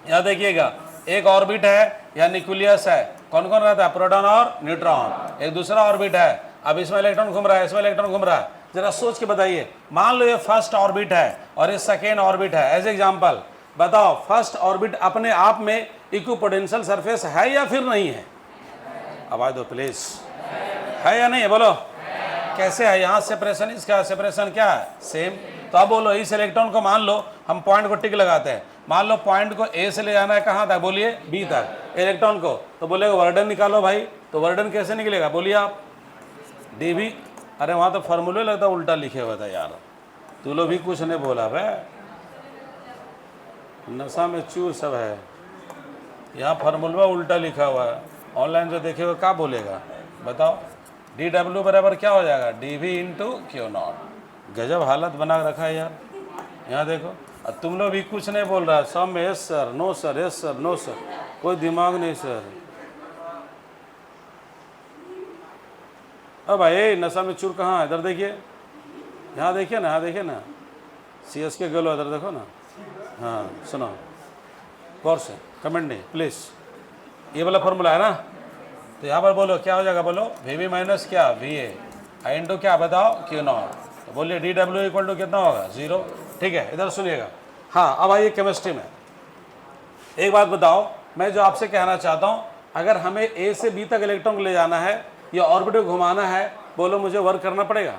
यहाँ देखिएगा, एक ऑर्बिट है या न्यूक्लियस है, कौन कौन रहता है? प्रोटॉन और न्यूट्रॉन। एक दूसरा ऑर्बिट है, अब इसमें इलेक्ट्रॉन घूम रहा है, इसमें इलेक्ट्रॉन घूम रहा है। जरा सोच के बताइए, मान लो ये फर्स्ट ऑर्बिट है और ये सेकेंड ऑर्बिट है, एज एग्जाम्पल। बताओ फर्स्ट ऑर्बिट अपने आप में इक्विपोटेंशियल सरफेस है या फिर नहीं है? आवाज दो प्लीज, है या नहीं है? बोलो कैसे है? यहाँ सेपरेशन, इसका सेपरेशन क्या है? सेम। तो अब बोलो, इस इलेक्ट्रॉन को मान लो, हम पॉइंट को टिक लगाते हैं, मान लो पॉइंट को ए से ले जाना है कहाँ तक? बोलिए बी तक, इलेक्ट्रॉन को। तो बोलेगा वर्क डन निकालो भाई। तो वर्क डन कैसे निकलेगा? बोलिए आप। डी वी अरे वहाँ तो फार्मूले लगता उल्टा लिखे हुआ था यार, तू लोग भी कुछ नहीं बोला भाई, नशा में चूर सब है। यहाँ फार्मूला उल्टा लिखा हुआ है, ऑनलाइन जो देखे हुए क्या बोलेगा बताओ। डी डब्ल्यू बराबर क्या हो जाएगा, D V into Q naught. गजब हालत बना रखा है यार। यहाँ देखो, और तुम लोग भी कुछ नहीं बोल रहा, सब में yes sir, no sir, yes sir, no sir, कोई दिमाग नहीं सर। अब भाई नशा में चूर कहाँ है, इधर देखिए, यहाँ देखिए ना, यहाँ देखिए ना, सी एस के गलो इधर देखो ना। हाँ सुनो गौर से, कमेंट नहीं प्लीज़। ये वाला फॉर्मूला है ना, तो यहाँ पर बोलो क्या हो जाएगा, बोलो वी वी माइनस क्या वी ए आई इंटू क्या बताओ क्यू नॉट। तो बोलिए डी डब्ल्यू इक्वल टू कितना होगा, 0। ठीक है, इधर सुनिएगा। हाँ अब आइए केमिस्ट्री में। एक बात बताओ, मैं जो आपसे कहना चाहता हूँ, अगर हमें ए से बी तक इलेक्ट्रॉन को ले जाना है या ऑर्बिट को घुमाना है, बोलो मुझे वर्क करना पड़ेगा,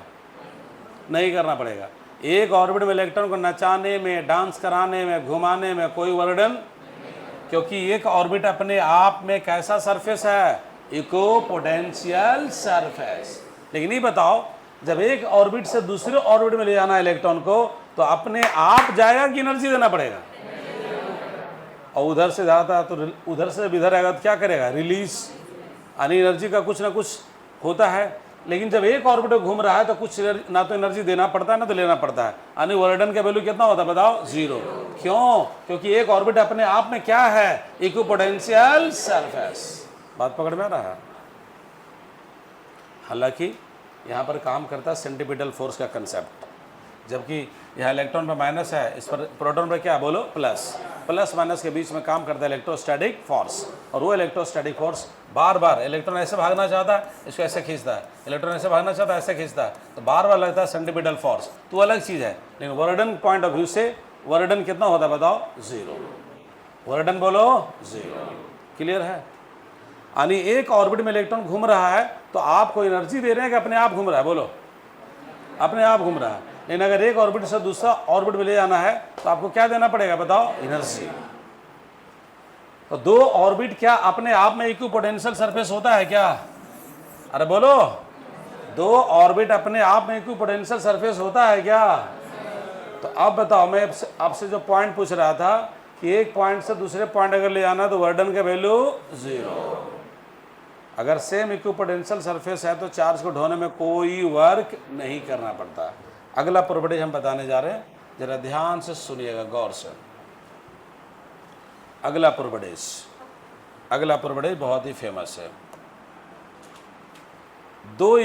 नहीं करना पड़ेगा। एक ऑर्बिट में इलेक्ट्रॉन को नचाने में, डांस कराने में, घुमाने में कोई वर्डन, क्योंकि एक ऑर्बिट अपने आप में कैसा सरफेस है, इको पोटेंशियल सरफेस। लेकिन ये बताओ, जब एक ऑर्बिट से दूसरे ऑर्बिट में ले जाना है इलेक्ट्रॉन को, तो अपने आप जाएगा कि एनर्जी देना पड़ेगा, और उधर से जाता है तो उधर से जब इधर आएगा तो क्या करेगा, रिलीज, यानी एनर्जी का कुछ ना कुछ होता है। लेकिन जब एक ऑर्बिट घूम रहा है तो कुछ ना तो एनर्जी देना पड़ता है ना तो लेना पड़ता है, यानी वर्डन का वैल्यू कितना होता है बताओ, 0। क्यों, क्योंकि एक ऑर्बिट अपने आप में क्या है, इक्विपोटेंशियल सरफेस। बात पकड़ में आ रहा है। हालांकि यहाँ पर काम करता है सेंटीपिटल फोर्स का कंसेप्ट, जबकि यहाँ इलेक्ट्रॉन पर माइनस है, इस पर प्रोटॉन पर क्या बोलो प्लस। प्लस माइनस के बीच में काम करता है इलेक्ट्रोस्टैटिक फोर्स, और वो इलेक्ट्रोस्टैटिक फोर्स बार बार इलेक्ट्रॉन ऐसे भागना चाहता है, इसको ऐसे खींचता है, इलेक्ट्रॉन ऐसे भागना चाहता है, ऐसे खींचता है, तो बार बार लगता है सेंटीपिटल फोर्स। तो अलग चीज़ है, लेकिन वर्डन पॉइंट ऑफ व्यू से वर्डन कितना होता है बताओ, 0। वर्डन बोलो 0। क्लियर है। यानी एक ऑर्बिट में इलेक्ट्रॉन घूम रहा है तो आपको एनर्जी दे रहे हैं कि अपने आप घूम रहा है, बोलो अपने आप घूम रहा है। लेकिन अगर एक ऑर्बिट से दूसरा ऑर्बिट में ले जाना है तो आपको क्या देना पड़ेगा बताओ, एनर्जी। तो दो ऑर्बिट क्या अपने आप में इक्विपोटेंशियल सरफेस होता है क्या, अरे बोलो, दो ऑर्बिट अपने आप में इक्विपोटेंशियल सरफेस होता है क्या। तो अब बताओ, मैं आपसे जो पॉइंट पूछ रहा था कि एक पॉइंट से दूसरे पॉइंट अगर ले जाना तो वर्डन का वैल्यू 0। अगर सेम इक्विपोटेंशियल सरफेस है तो चार्ज को ढोने में कोई वर्क नहीं करना पड़ता। अगला प्रोपर्टी हम बताने जा रहे हैं, जरा ध्यान से सुनिएगा गौर से। अगला प्रोपर्टी बहुत ही फेमस है। दो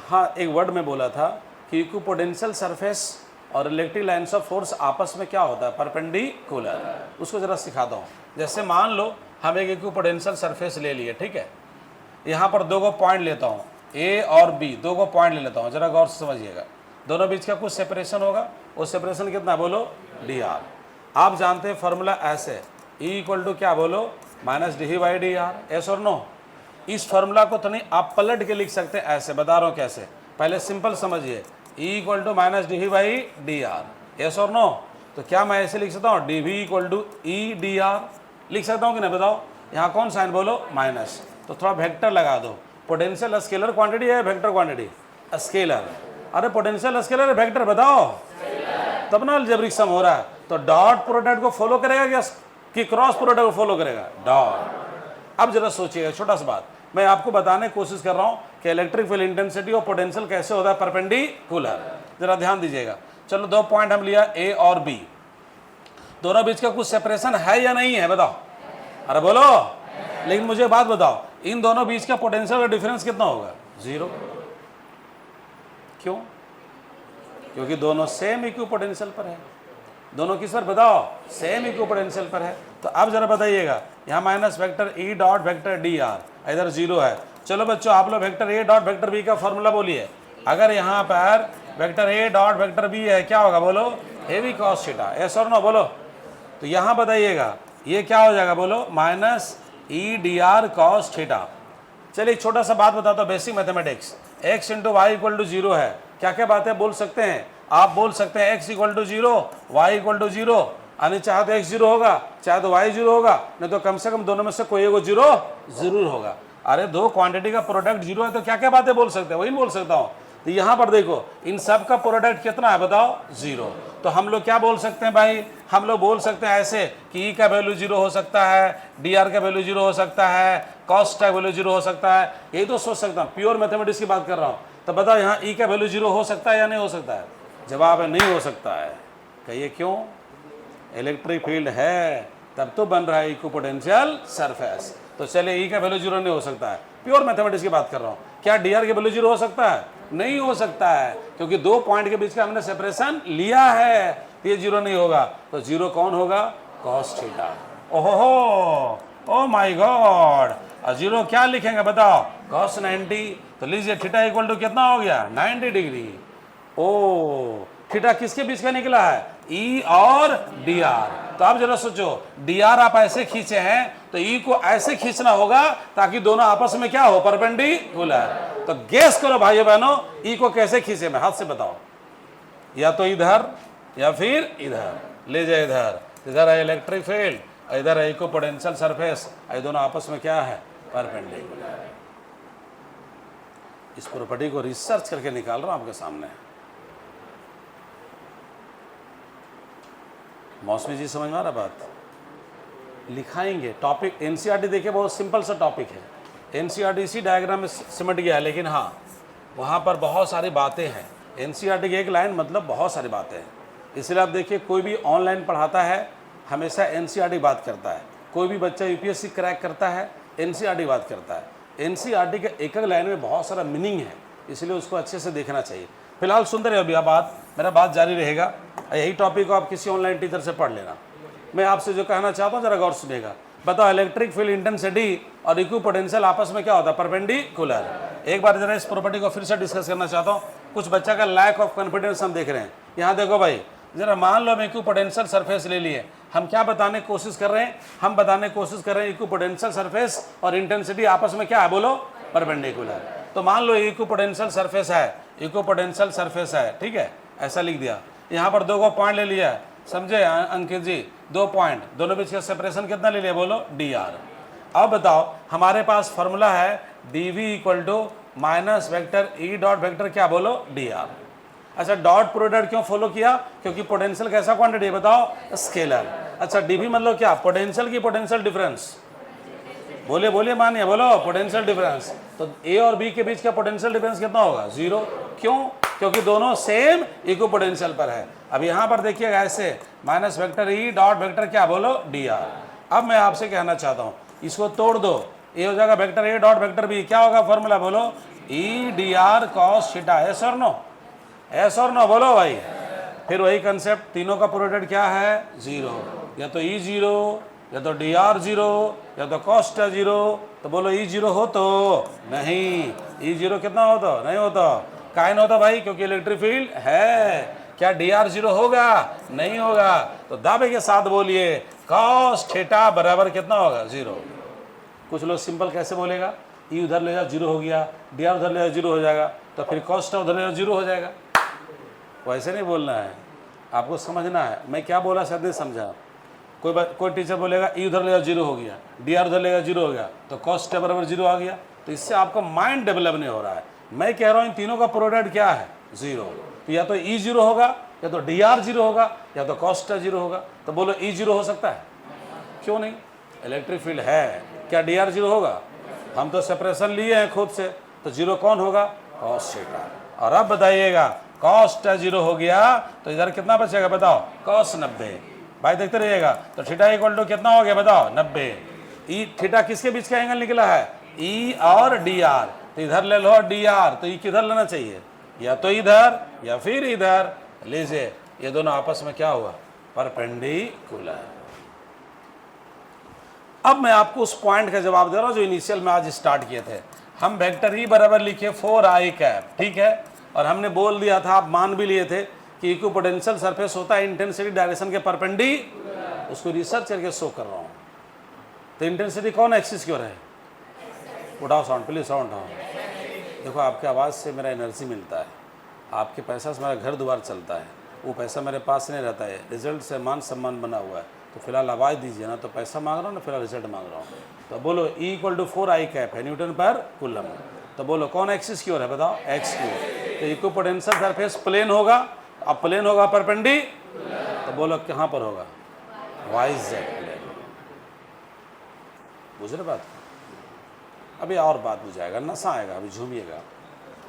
हाँ एक वर्ड में बोला था कि इक्विपोटेंशियल सरफेस और इलेक्ट्रिक लाइन्स ऑफ फोर्स आपस में क्या होता है, परपेंडिकुलर। उसको जरा सिखाता हूँ। जैसे मान लो हम एक इक्विपोटेंशियल सरफेस ले लिए, ठीक है, यहाँ पर दो को पॉइंट लेता हूँ, ए और बी, दो को पॉइंट ले लेता हूँ, जरा गौर से समझिएगा। दोनों बीच का कुछ सेपरेशन होगा, वो सेपरेशन कितना बोलो, dr। आप जानते हैं फॉर्मूला ऐसे, E इक्वल टू क्या बोलो, माइनस डी/dr, एस और नो। इस फॉर्मूला को तो नहीं, आप पलट के लिख सकते हैं ऐसे, बता रहा हूँ कैसे। पहले सिंपल समझिए, E इक्वल टू माइनस डी/dr, एस और नो। तो क्या मैं ऐसे लिख सकता हूँ, dv इक्वल टू E/dr, लिख सकता हूँ कि नहीं बताओ। यहाँ कौन साइन बोलो, माइनस, तो थोड़ा वेक्टर लगा दो। पोटेंशियल स्केलर क्वांटिटी है वेक्टर क्वांटिटी, स्केलर। अरे पोटेंशियल स्केलर है वेक्टर, बताओ तब ना अलजेब्रिक सम हो रहा है। तो डॉट प्रोडक्ट को फॉलो करेगा क्या कि क्रॉस प्रोडक्ट को फॉलो करेगा, डॉट। अब जरा सोचिएगा, छोटा सा बात मैं आपको बताने की कोशिश कर रहा हूँ कि इलेक्ट्रिक फील्ड इंटेंसिटी और पोटेंशियल कैसे होता है, परपेंडिकुलर। जरा ध्यान दीजिएगा। चलो दो पॉइंट हम लिया, ए और बी, दोनों बीच का कुछ सेपरेशन है या नहीं है बताओ, अरे बोलो। लेकिन मुझे बात बताओ, इन दोनों बीच का पोटेंशियल का डिफरेंस कितना होगा, 0। क्यों, क्योंकि दोनों सेम इक्विपोटेंशियल पर है। दोनों किस पर बताओ, सेम इक्विपोटेंशियल पर है। तो अब जरा बताइएगा, यहाँ minus vector E dot vector dr, इधर 0 है। चलो बच्चों आप लोग vector A dot vector B का फॉर्मूला बोलिए। अगर यहाँ पर vector A dot vector B है, क्या होगा बोलो, हेवी कॉस थीटा, एस और नो बोलो। तो यहाँ बताइएगा ये क्या हो जाएगा बोलो, माइनस E/dr cos थीटा। चलिए एक छोटा सा बात बताता हूँ, basic mathematics. x into Y equal to 0 है, क्या क्या बातें बोल सकते हैं आप, बोल सकते हैं x equal to 0, Y equal to 0, यानी चाहे तो x 0 होगा, चाहे तो y 0 होगा, नहीं तो कम से कम दोनों में से कोई एगो 0 जरूर होगा। अरे दो क्वांटिटी का प्रोडक्ट 0 है तो क्या क्या बातें बोल सकते हैं, वही बोल सकता हूँ। तो यहाँ पर देखो इन सब का प्रोडक्ट कितना है बताओ, 0। तो हम लोग क्या बोल सकते हैं भाई, हम लोग बोल सकते हैं ऐसे कि ई का वैल्यू 0 हो सकता है, डी आर का वैल्यू 0 हो सकता है, कॉस्ट का वैल्यू 0 हो सकता है। यही तो सोच सकता हूँ, प्योर मैथमेटिक्स की बात कर रहा हूँ। तो बताओ यहाँ ई का वैल्यू 0 हो सकता है या नहीं हो सकता है? जवाब है नहीं हो सकता है। कहिए क्यों? इलेक्ट्रिक फील्ड है तब तो बन रहा है इक्विपोटेंशियल सरफेस। तो चले ई का वैल्यू 0 नहीं हो सकता है, प्योर मैथमेटिक्स की बात कर रहा हूँ। क्या डी आर के वैल्यू 0 हो सकता है? नहीं हो सकता है, क्योंकि दो पॉइंट के बीच का हमने सेपरेशन लिया है, तो ये 0 नहीं होगा। तो 0 कौन होगा? Cos theta. ओहो, ओ माय गॉड। और 0 क्या लिखेंगे बताओ? कॉस 90। तो लीजिए थीटा इक्वल टू कितना हो गया? 90 डिग्री। ओ थीटा किसके बीच का निकला है? ई और डी आर। तो आप जरा सोचो, डी आर आप ऐसे खींचे हैं तो ई को ऐसे खींचना होगा ताकि दोनों आपस में क्या हो? परपेंडिकुलर। तो गेस करो भाइयों बहनों, ई को कैसे खींचे? मैं हाथ से बताओ, या तो इधर या फिर इधर ले जाए। इधर है इलेक्ट्रिक फील्ड, इधर है इक्विपोटेंशियल सरफेस, ये दोनों आपस में क्या है? परपेंडिकुलर। इस प्रॉपर्टी को रिसर्च करके निकाल रहा हूं आपके सामने। मौसमी जी समझ में आ रहा बात? लिखाएंगे टॉपिक। एनसीईआरटी देखिए बहुत सिंपल सा टॉपिक है, एनसीईआरटी इसी डायग्राम में सिमट गया है, लेकिन हाँ वहाँ पर बहुत सारी बातें हैं। एनसीईआरटी की एक लाइन मतलब बहुत सारी बातें हैं। इसलिए आप देखिए कोई भी ऑनलाइन पढ़ाता है हमेशा एनसीईआरटी बात करता है, कोई भी बच्चा यूपीएससी क्रैक करता है एनसीईआरटी बात करता है। एनसीईआरटी के एक एक लाइन में बहुत सारा मीनिंग है, इसलिए उसको अच्छे से देखना चाहिए। फिलहाल सुंदर है, अभी बात मेरा बात जारी रहेगा। यही टॉपिक को आप किसी ऑनलाइन टीचर से पढ़ लेना। मैं आपसे जो कहना चाहता हूँ जरा गौर सुनिएगा। बताओ इलेक्ट्रिक फील्ड इंटेंसिटी और इक्विपोटेंशियल आपस में क्या होता है? परपेंडिकुलर। एक बार जरा इस प्रॉपर्टी को फिर से डिस्कस करना चाहता हूँ। कुछ बच्चा का लैक ऑफ कॉन्फिडेंस हम देख रहे हैं। यहाँ देखो भाई, जरा मान लो हम इक्विपोटेंशियल सरफेस ले लिए, हम क्या बताने की कोशिश कर रहे हैं? हम बताने की कोशिश कर रहे हैं इक्विपोटेंशियल सरफेस और इंटेंसिटी आपस में क्या है? बोलो, परपेंडिकुलर। तो मान लो इक्विपोटेंशियल सरफेस है, इक्विपोटेंशियल सरफेस है, ठीक है, ऐसा लिख दिया। यहाँ पर दो को पॉइंट ले लिया, समझे अंकित जी? 2 पॉइंट, दोनों बीच का सेपरेशन कितना ले लिया? बोलो, डी आर। अब बताओ हमारे पास फॉर्मूला है D V equal to minus vector E dot vector क्या? बोलो, डी आर। अच्छा, डॉट प्रोडक्ट क्यों फॉलो किया? क्योंकि पोटेंशियल कैसा क्वांटिटी है बताओ? स्केलर। अच्छा, डीवी मतलब क्या? पोटेंशियल की पोटेंशियल डिफरेंस। बोले बोले मानिए, बोलो, पोटेंशियल डिफरेंस। तो ए और बी के बीच का पोटेंशियल डिफरेंस कितना होगा? 0। क्यों? क्योंकि दोनों सेम इक्विपोटेंशियल पर है। अब यहाँ पर देखिएगा ऐसे minus vector E dot vector क्या? बोलो, डी आर। अब मैं आपसे कहना चाहता हूँ इसको तोड़ दो, ए हो जाएगा vector A dot vector B, क्या होगा फॉर्मूला? बोलो, E D R cos theta. Yes और नो? एस और नो? बोलो भाई। फिर वही कंसेप्ट, तीनों का प्रोडक्ट क्या है? 0। या तो ई 0, या तो डी आर 0, या तो कॉस्ट 0। तो बोलो ई 0 हो तो नहीं, ई 0 कितना हो तो नहीं हो तो काइन होता भाई, क्योंकि इलेक्ट्रिक फील्ड है। क्या डी आर 0 होगा? नहीं होगा। तो दावे के साथ बोलिए कॉस थीटा बराबर कितना होगा? 0। कुछ लोग सिंपल कैसे बोलेगा? ई उधर ले जाओ 0 हो गया, डी आर उधर ले जाओ 0 हो जाएगा, तो फिर कॉस्ट उधर ले जाओ 0 हो जाएगा। वैसे नहीं बोलना है, आपको समझना है। मैं क्या बोला शायद नहीं समझा। कोई टीचर बोलेगा ई उधर ले जाओ 0 हो गया, डी आर उधर ले जाओ 0 हो गया, तो कॉस्ट बराबर 0 आ गया। तो इससे आपका माइंड डेवलप नहीं हो रहा है। मैं कह रहा हूँ इन तीनों का प्रोडक्ट क्या है? 0। तो या तो ई 0 होगा, या तो डी आर 0 होगा, या तो कॉस्ट 0 होगा। तो बोलो ई 0 हो सकता है? क्यों नहीं? इलेक्ट्रिक फील्ड है। क्या डी आर 0 होगा? हम तो सेपरेशन लिए हैं खुद से, तो 0 कौन होगा? Cos theta. और अब बताइएगा कॉस्ट 0 हो गया तो इधर कितना बचेगा बताओ? कॉस 90। भाई देखते रहिएगा। तो थीटा इक्वल टू कितना हो गया बताओ? 90। ई थीटा किसके बीच का एंगल निकला है? ई और डी आर। तो इधर ले लो डी आर, तो ई किधर लेना चाहिए? या तो इधर या फिर इधर। लीजिए ये दोनों आपस में क्या हुआ? परपेंडिकुलर। अब मैं आपको उस पॉइंट का जवाब दे रहा हूं जो इनिशियल में आज स्टार्ट किए थे। हम वेक्टर ई बराबर लिखे 4i कैप, ठीक है, और हमने बोल दिया था, आप मान भी लिए थे कि इक्विपोटेंशियल सरफेस होता है इंटेंसिटी डायरेक्शन के परपेंडिकुलर। उसको रिसर्च करके शो कर रहा हूँ। तो इंटेंसिटी कौन एक्सिस की ओर है? उठाओ साउंड प्लीज, साउंड उठाओ। देखो आपके आवाज़ से मेरा एनर्जी मिलता है, आपके पैसा से मेरा घर द्वार चलता है, वो पैसा मेरे पास नहीं रहता है, रिजल्ट से मान सम्मान बना हुआ है। तो फिलहाल आवाज़ दीजिए ना, तो पैसा मांग रहा हूँ ना, फिलहाल रिजल्ट मांग रहा हूँ। तो बोलो E equal to 4i cap है न्यूटन पर कूलम। तो बोलो कौन एक्सिस की ओर है, बताओ, एक्स की ओर। तो इक्विपोटेंशियल सरफेस प्लेन होगा, अब प्लेन होगा परपेंडी, तो बोलो कहाँ पर होगा, वाई जेड प्लेन। बुझ रहे बात? अभी और बात बुझाएगा, नशा आएगा, अभी झूमिएगा,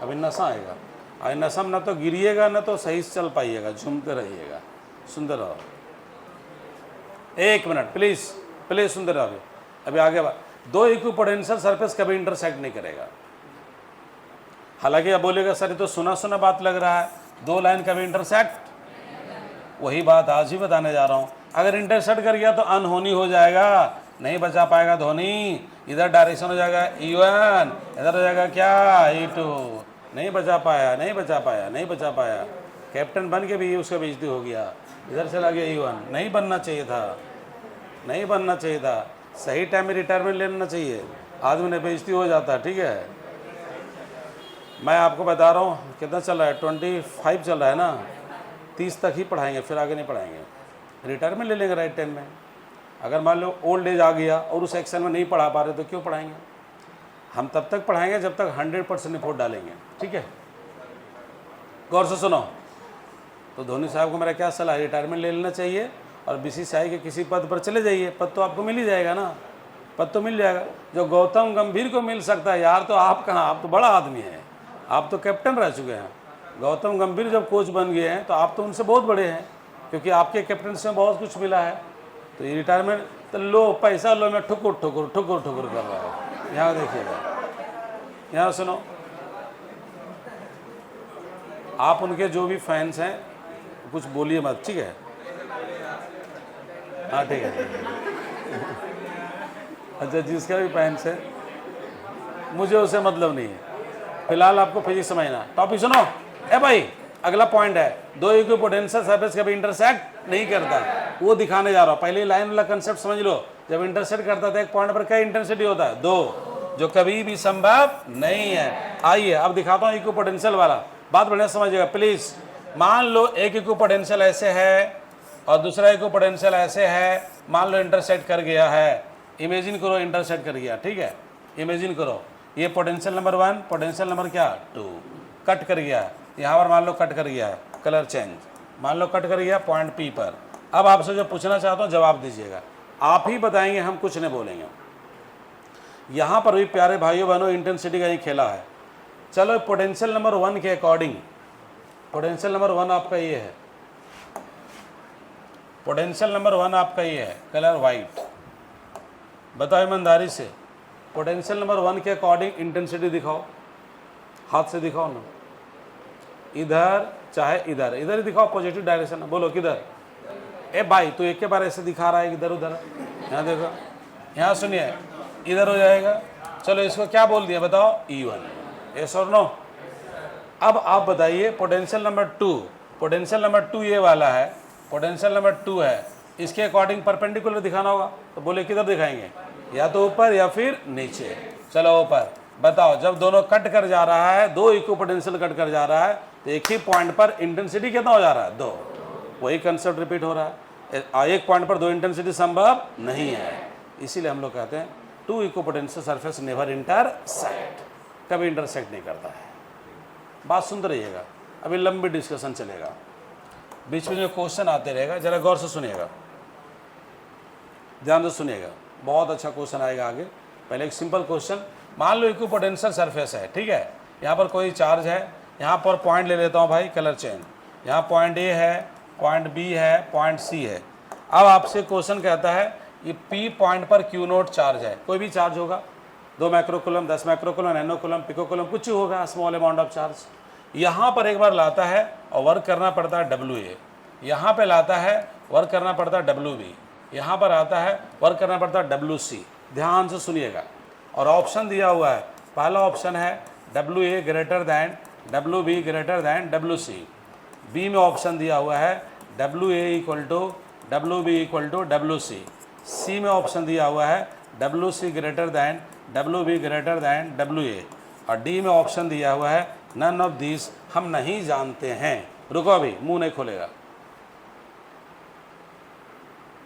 अभी नशा आएगा। अभी नशा में न तो गिरिएगा न तो सही से चल पाइएगा, झूमते रहिएगा, सुंदर रहो। एक मिनट प्लीज, प्लीज सुंदर रहो। अभी आगे बात, दो इक्विपोटेंशियल सरफेस कभी इंटरसेक्ट नहीं करेगा। हालांकि अब बोलेगा सर ये तो सुना सुना बात लग रहा है, दो लाइन कभी इंटरसेक्ट, वही बात आज ही बताने जा रहा हूँ। अगर इंटरसेक्ट कर गया तो अनहोनी हो जाएगा, नहीं बचा पाएगा धोनी। इधर डायरेक्शन हो जाएगा E1, इधर हो जाएगा क्या E2, नहीं बचा पाया, नहीं बचा पाया, नहीं बचा पाया। कैप्टन बन के भी उसका बेइज्जती हो गया, इधर चला गया E1। नहीं बनना चाहिए था, नहीं बनना चाहिए था, सही टाइम में रिटायरमेंट लेना चाहिए, आदमी ने बेइज्जती हो जाता है। ठीक है, मैं आपको बता रहा हूँ कितना चल रहा है, 25 चल रहा है ना, 30 तक ही पढ़ाएंगे, फिर आगे नहीं पढ़ाएंगे। रिटायरमेंट ले लेंगे राइट टाइम में। अगर मान लो ओल्ड एज आ गया और उस सेक्शन में नहीं पढ़ा पा रहे तो क्यों पढ़ाएंगे? हम तब तक पढ़ाएंगे जब तक 100% एफर्ट डालेंगे। ठीक है, गौर से सुनो। तो धोनी साहब को मेरा क्या सलाह है, रिटायरमेंट ले लेना चाहिए और BCCI के किसी पद पर चले जाइए। पद तो आपको मिल ही जाएगा ना, पद तो मिल जाएगा। जो गौतम गंभीर को मिल सकता है यार, तो आप कहाँ, आप तो बड़ा आदमी हैं, आप तो कैप्टन रह चुके हैं। गौतम गंभीर जब कोच बन गए हैं तो आप तो उनसे बहुत बड़े हैं, क्योंकि आपके कैप्टन से बहुत कुछ मिला है। तो ये रिटायरमेंट तो लो, पैसा लो, मैं ठुकुर ठुकुर ठुकुर ठुकुर कर रहा हूँ। यहाँ देखिएगा, यहाँ सुनो, आप उनके जो भी फैंस हैं कुछ बोलिए मत, ठीक है? हाँ ठीक है। अच्छा, जिसका भी फैंस है मुझे उससे मतलब नहीं है, फिलहाल आपको फिजिक्स समझना। टॉपिक सुनो, ए भाई अगला पॉइंट है, दो इक्विपोटेंशियल सरफेस कभी इंटरसेक्ट नहीं करता, वो दिखाने जा रहा हूँ। पहले लाइन वाला कंसेप्ट समझ लो। जब इंटरसेक्ट करता था एक पॉइंट पर क्या इंटेंसिटी होता है, दो, जो कभी भी संभव नहीं है। आइए अब दिखाता हूँ इक्विपोटेंशियल वाला, बात बढ़िया समझिएगा प्लीज। मान लो एक इक्विपोटेंशियल ऐसे है और दूसरा इक्विपोटेंशियल ऐसे है, मान लो इंटरसेक्ट कर गया है, इमेजिन करो इंटरसेक्ट कर गया। ठीक है, इमेजिन करो ये पोटेंशियल नंबर 1, पोटेंशियल नंबर क्या 2, कट कर गया। यहाँ पर मान लो कट कर गया है, कलर चेंज, मान लो कट कर गया पॉइंट P पर। अब आपसे जो पूछना चाहता हूँ जवाब दीजिएगा, आप ही बताएंगे, हम कुछ नहीं बोलेंगे। यहाँ पर भी प्यारे भाइयों बहनों इंटेंसिटी का ही खेला है। चलो पोटेंशियल नंबर 1 के अकॉर्डिंग, पोटेंशियल नंबर 1 आपका ये है, पोटेंशियल नंबर 1 आपका ये है, कलर वाइट। बताओ ईमानदारी से, पोटेंशियल नंबर 1 के अकॉर्डिंग इंटेंसिटी दिखाओ, हाथ से दिखाओ ना, इधर चाहे इधर, इधर ही दिखाओ, पॉजिटिव डायरेक्शन। बोलो किधर? ए भाई तू एक के बार ऐसे दिखा रहा है इधर उधर, यहाँ देखो, यहाँ सुनिए, इधर हो जाएगा। चलो इसको क्या बोल दिया बताओ, E1, यस और नो। अब आप बताइए पोटेंशियल नंबर 2, पोटेंशियल नंबर 2 ये वाला है, पोटेंशियल नंबर 2 है, इसके अकॉर्डिंग परपेंडिकुलर दिखाना होगा। तो बोले किधर दिखाएंगे, या तो ऊपर या फिर नीचे। चलो ऊपर, बताओ जब दोनों कट कर जा रहा है, दो इक्विपोटेंशियल कट कर जा रहा है, तो एक ही पॉइंट पर इंटेंसिटी कितना हो जा रहा है, 2। वही कंसेप्ट रिपीट हो रहा है, एक पॉइंट पर दो इंटेंसिटी संभव नहीं है। इसीलिए हम लोग कहते हैं two equipotential surface never intersect, कभी इंटरसेक्ट नहीं करता है। बात सुनते रहिएगा, अभी लंबी डिस्कशन चलेगा, बीच में जो क्वेश्चन आते रहेगा, जरा गौर से सुनिएगा, ध्यान से सुनिएगा, बहुत अच्छा क्वेश्चन आएगा आगे। पहले एक सिंपल क्वेश्चन, मान लो इक्विपोटेंशियल सरफेस है, ठीक है, यहाँ पर कोई चार्ज है, यहाँ पर पॉइंट ले लेता हूँ भाई, कलर चेंज, यहाँ पॉइंट A है, पॉइंट B है, पॉइंट C है। अब आपसे क्वेश्चन कहता है ये P पॉइंट पर Q0 चार्ज है, कोई भी चार्ज होगा, 2 माइक्रोकूलम, 10 माइक्रोकूलम, नैनोकूलम, पिकोकूलम, कुछ होगा, स्मॉल अमाउंट ऑफ चार्ज। यहाँ पर एक बार लाता है और वर्क करना पड़ता है WA, यहाँ पे लाता है वर्क करना पड़ता है WB, यहाँ पर आता है वर्क करना पड़ता है WC। ध्यान से सुनिएगा, और ऑप्शन दिया हुआ है, पहला ऑप्शन है WA greater than WB greater than WC। B में ऑप्शन दिया हुआ है WA equal to WB equal to WC। C में ऑप्शन दिया हुआ है WC greater than WB greater than WA। और डी में ऑप्शन दिया हुआ है नन ऑफ दिस हम नहीं जानते हैं। रुको अभी, मुंह नहीं खोलेगा,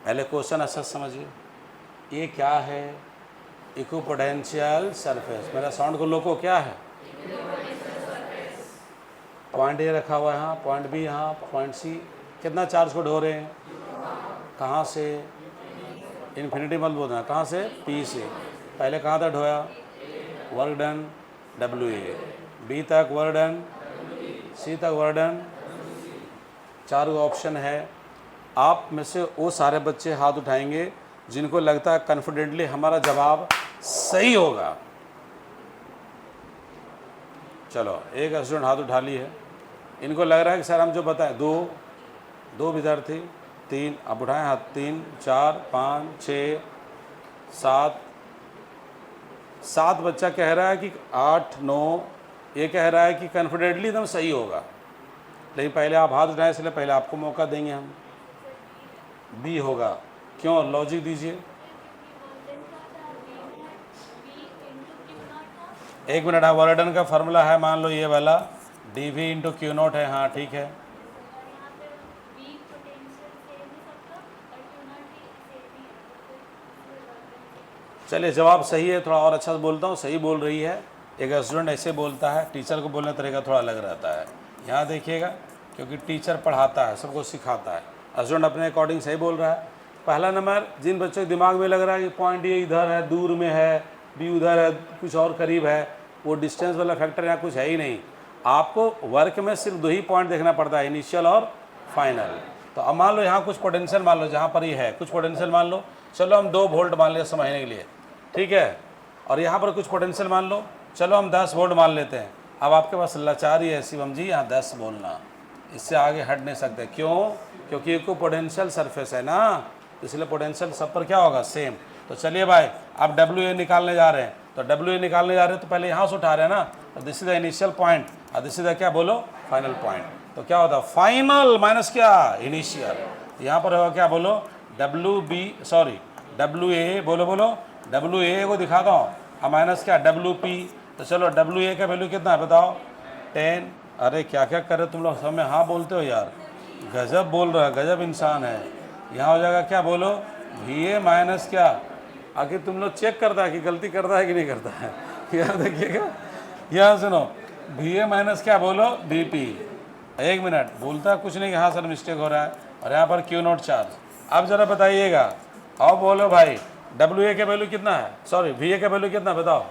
पहले क्वेश्चन अच्छा समझिए। ये क्या है, इक्विपोटेंशियल सरफेस, मेरा साउंड को लोको क्या है, पॉइंट ए रखा हुआ है यहाँ, पॉइंट बी यहाँ, पॉइंट सी। कितना चार्ज को ढो रहे हैं? कहाँ से? इन्फिनिटी मत बोलना, कहाँ से? पी से। पहले कहाँ तक ढोया? Work done W A, B तक वर्क डन, सी तक वर्क डन। 4 ऑप्शन है। आप में से वो सारे बच्चे हाथ उठाएंगे जिनको लगता है कॉन्फिडेंटली हमारा जवाब सही होगा। चलो, एक स्टूडेंट हाथ उठा ली है। इनको लग रहा है कि सर हम जो बताएं, दो विद्यार्थी, 3, अब उठाएं हाथ, 3 4 5 6 7 बच्चा कह रहा है कि 8 9, ये कह रहा है कि कॉन्फिडेंटली एकदम सही होगा। लेकिन पहले आप हाथ उठाएं, इसलिए पहले आपको मौका देंगे हम। बी होगा, क्यों? लॉजिक दीजिए। 1 मिनट। हाँ, वर्डन का फार्मूला है, मान लो ये वाला dv इंटू क्यू नॉट है। हाँ ठीक है। चलिए, जवाब सही है। थोड़ा और अच्छा से बोलता हूँ, सही बोल रही है। एक स्टूडेंट ऐसे बोलता है, टीचर को बोलने तरीका थोड़ा अलग रहता है। यहाँ देखिएगा, क्योंकि टीचर पढ़ाता है, सबको सिखाता है। स्टूडेंट अपने अकॉर्डिंग सही बोल रहा है। पहला नंबर, जिन बच्चों के दिमाग में लग रहा है कि पॉइंट ये इधर है, दूर में है, बी उधर है, कुछ और करीब है, वो डिस्टेंस वाला फैक्टर यहाँ कुछ है ही नहीं। आपको वर्क में सिर्फ 2 ही पॉइंट देखना पड़ता है, इनिशियल और फाइनल। तो अब मान लो यहाँ कुछ पोटेंशियल मान लो, जहाँ पर ये है कुछ पोटेंशियल मान लो। चलो हम 2 वोल्ट मान लिया समझने के लिए, ठीक है। और यहाँ पर कुछ पोटेंशियल मान लो, चलो हम 10 वोल्ट मान लेते हैं। अब आपके पास लाचारी है शिवम जी, यहाँ 10 बोलना, इससे आगे हट नहीं सकते। क्यों? क्योंकि एक पोटेंशियल सरफेस है ना, इसलिए पोटेंशियल सब पर क्या होगा? सेम। तो चलिए भाई, आप डब्ल्यू ए निकालने जा रहे हैं, तो डब्ल्यू ए निकालने जा रहे हैं तो पहले यहाँ से उठा रहे हैं ना, तो this is the initial point और दिस इज द क्या बोलो? Final point. तो क्या होता है? फाइनल माइनस क्या? इनिशियल। यहाँ पर होगा क्या बोलो? डब्ल्यू ए बोलो डब्ल्यू ए को दिखाता हूँ, और माइनस क्या? W P. तो चलो, डब्ल्यू ए का वैल्यू कितना है बताओ? 10। अरे क्या क्या कर रहे तुम लोग, सब में हाँ बोलते हो यार, गजब बोल रहा है, गजब इंसान है। यहाँ हो जाएगा क्या बोलो? वी ए माइनस क्या? आखिर तुम लोग चेक करता है कि गलती करता है कि नहीं करता है। यहाँ देखिएगा, यहाँ सुनो, वी ए माइनस क्या बोलो? B P. 1 मिनट, बोलता कुछ नहीं कि हाँ सर मिस्टेक हो रहा है। और यहाँ पर क्यू नॉट चार्ज। अब ज़रा बताइएगा, और बोलो भाई, डब्ल्यू ए का वैल्यू कितना है? सॉरी, वी ए का वैल्यू कितना बताओ?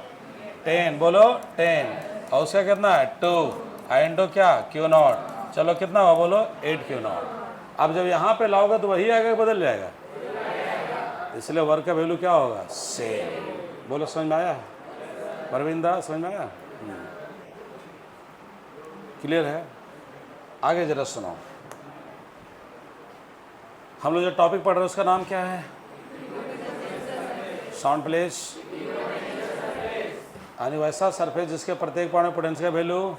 10 बोलो, 10। और उसका कितना है? 2 इंटू क्या? Q not. चलो कितना हुआ बोलो? 8 क्यू नॉट। अब जब यहाँ पे लाओगे तो वही आएगा, बदल जाएगा, इसलिए वर्क का वैल्यू क्या होगा? सेम। बोलो, समझ में आया? परविंदा, समझ में आया? क्लियर है? आगे जरा सुनो, हम लोग जो टॉपिक पढ़ रहे हैं उसका नाम क्या है? Sound place. यानी वैसा सरफेस जिसके प्रत्येक पॉइंट में पोटेंशियल का वैल्यू।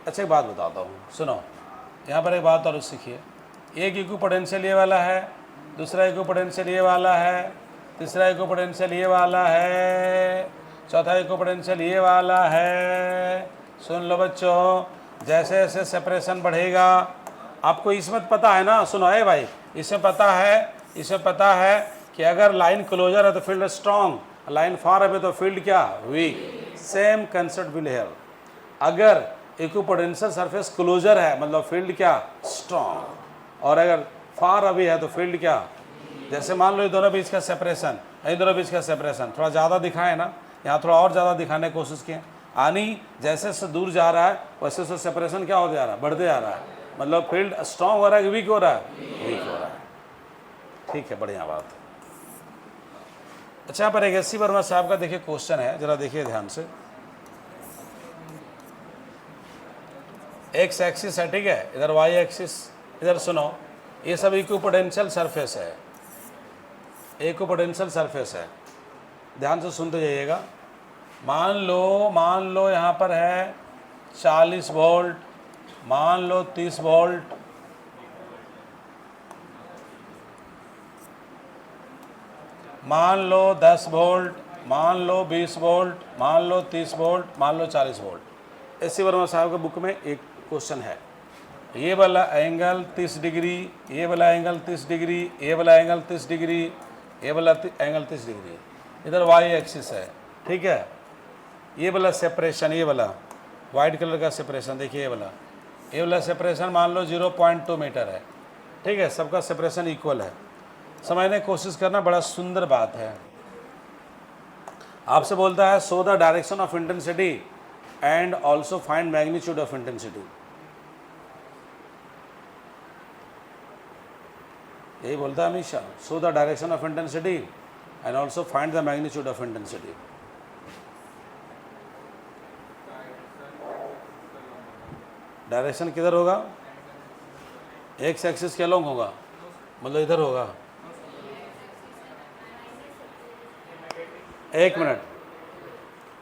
अच्छा, एक बात बताता हूँ, सुनो। यहाँ पर एक बात और सीखिए। एक इक्वी पोटेंशियल ये वाला है, दूसरा इक्वी पोटेंशियल ये वाला है, तीसरा इक्वी पोटेंशियल ये वाला है, चौथा इक्वी पोटेंशियल ये वाला है। सुन लो बच्चों, जैसे जैसे सेपरेशन बढ़ेगा, आपको इसमें पता है ना, सुनो है भाई, इसमें पता है कि अगर लाइन क्लोजर है तो field strong, line far away तो फील्ड क्या? Weak. Same concept will here. अगर इक्विपोटेंशियल सरफेस क्लोजर है मतलब फील्ड क्या? स्ट्रॉन्ग। और अगर फार अवे है तो फील्ड क्या? जैसे मान लो ये दोनों बीच का सेपरेशन, इन दोनों बीच का सेपरेशन थोड़ा ज़्यादा दिखाए ना, यहाँ थोड़ा और ज़्यादा दिखाने की कोशिश किए। यानी जैसे से दूर जा रहा है वैसे से सेपरेशन क्या होता जा रहा है? बढ़ते जा रहा है। मतलब फील्ड स्ट्रॉन्ग हो रहा है कि वीक हो रहा है? वीक हो रहा है। ठीक है, बढ़िया बात। अच्छा, यहाँ पर एक एस.सी. वर्मा साहब का देखिए क्वेश्चन है, जरा देखिए ध्यान से। एक्स एक्सिस है, ठीक है, इधर वाई एक्सिस, इधर सुनो, ये सब इक्विपोटेंशियल सरफेस है, इक्विपोटेंशियल सरफेस है। ध्यान से सुनते जाइएगा। मान लो यहाँ पर है 40 वोल्ट, मान लो 30 वोल्ट, मान लो 10 वोल्ट, मान लो 20 वोल्ट, मान लो 30 वोल्ट, मान लो 40 वोल्ट। एस.सी. वर्मा साहब के बुक में एक क्वेश्चन है, ये वाला एंगल 30 डिग्री, ये वाला एंगल 30 डिग्री, ये वाला एंगल 30 डिग्री, ये वाला एंगल 30 डिग्री, इधर वाई एक्सिस है, ठीक है। ये वाला सेपरेशन, ये वाला वाइट कलर का सेपरेशन देखिए, ये वाला सेपरेशन मान लो 0.2 मीटर है, ठीक है, सबका सेपरेशन इक्वल है। समझने की कोशिश करना, बड़ा सुंदर बात है। आपसे बोलता है show the direction of intensity and also find magnitude of intensity. यही बोलता है हमेशा, show the direction of intensity and also find the magnitude of intensity. Direction किधर होगा? एक्स एक्सिस के अलोंग होगा, मतलब इधर होगा। एक मिनट,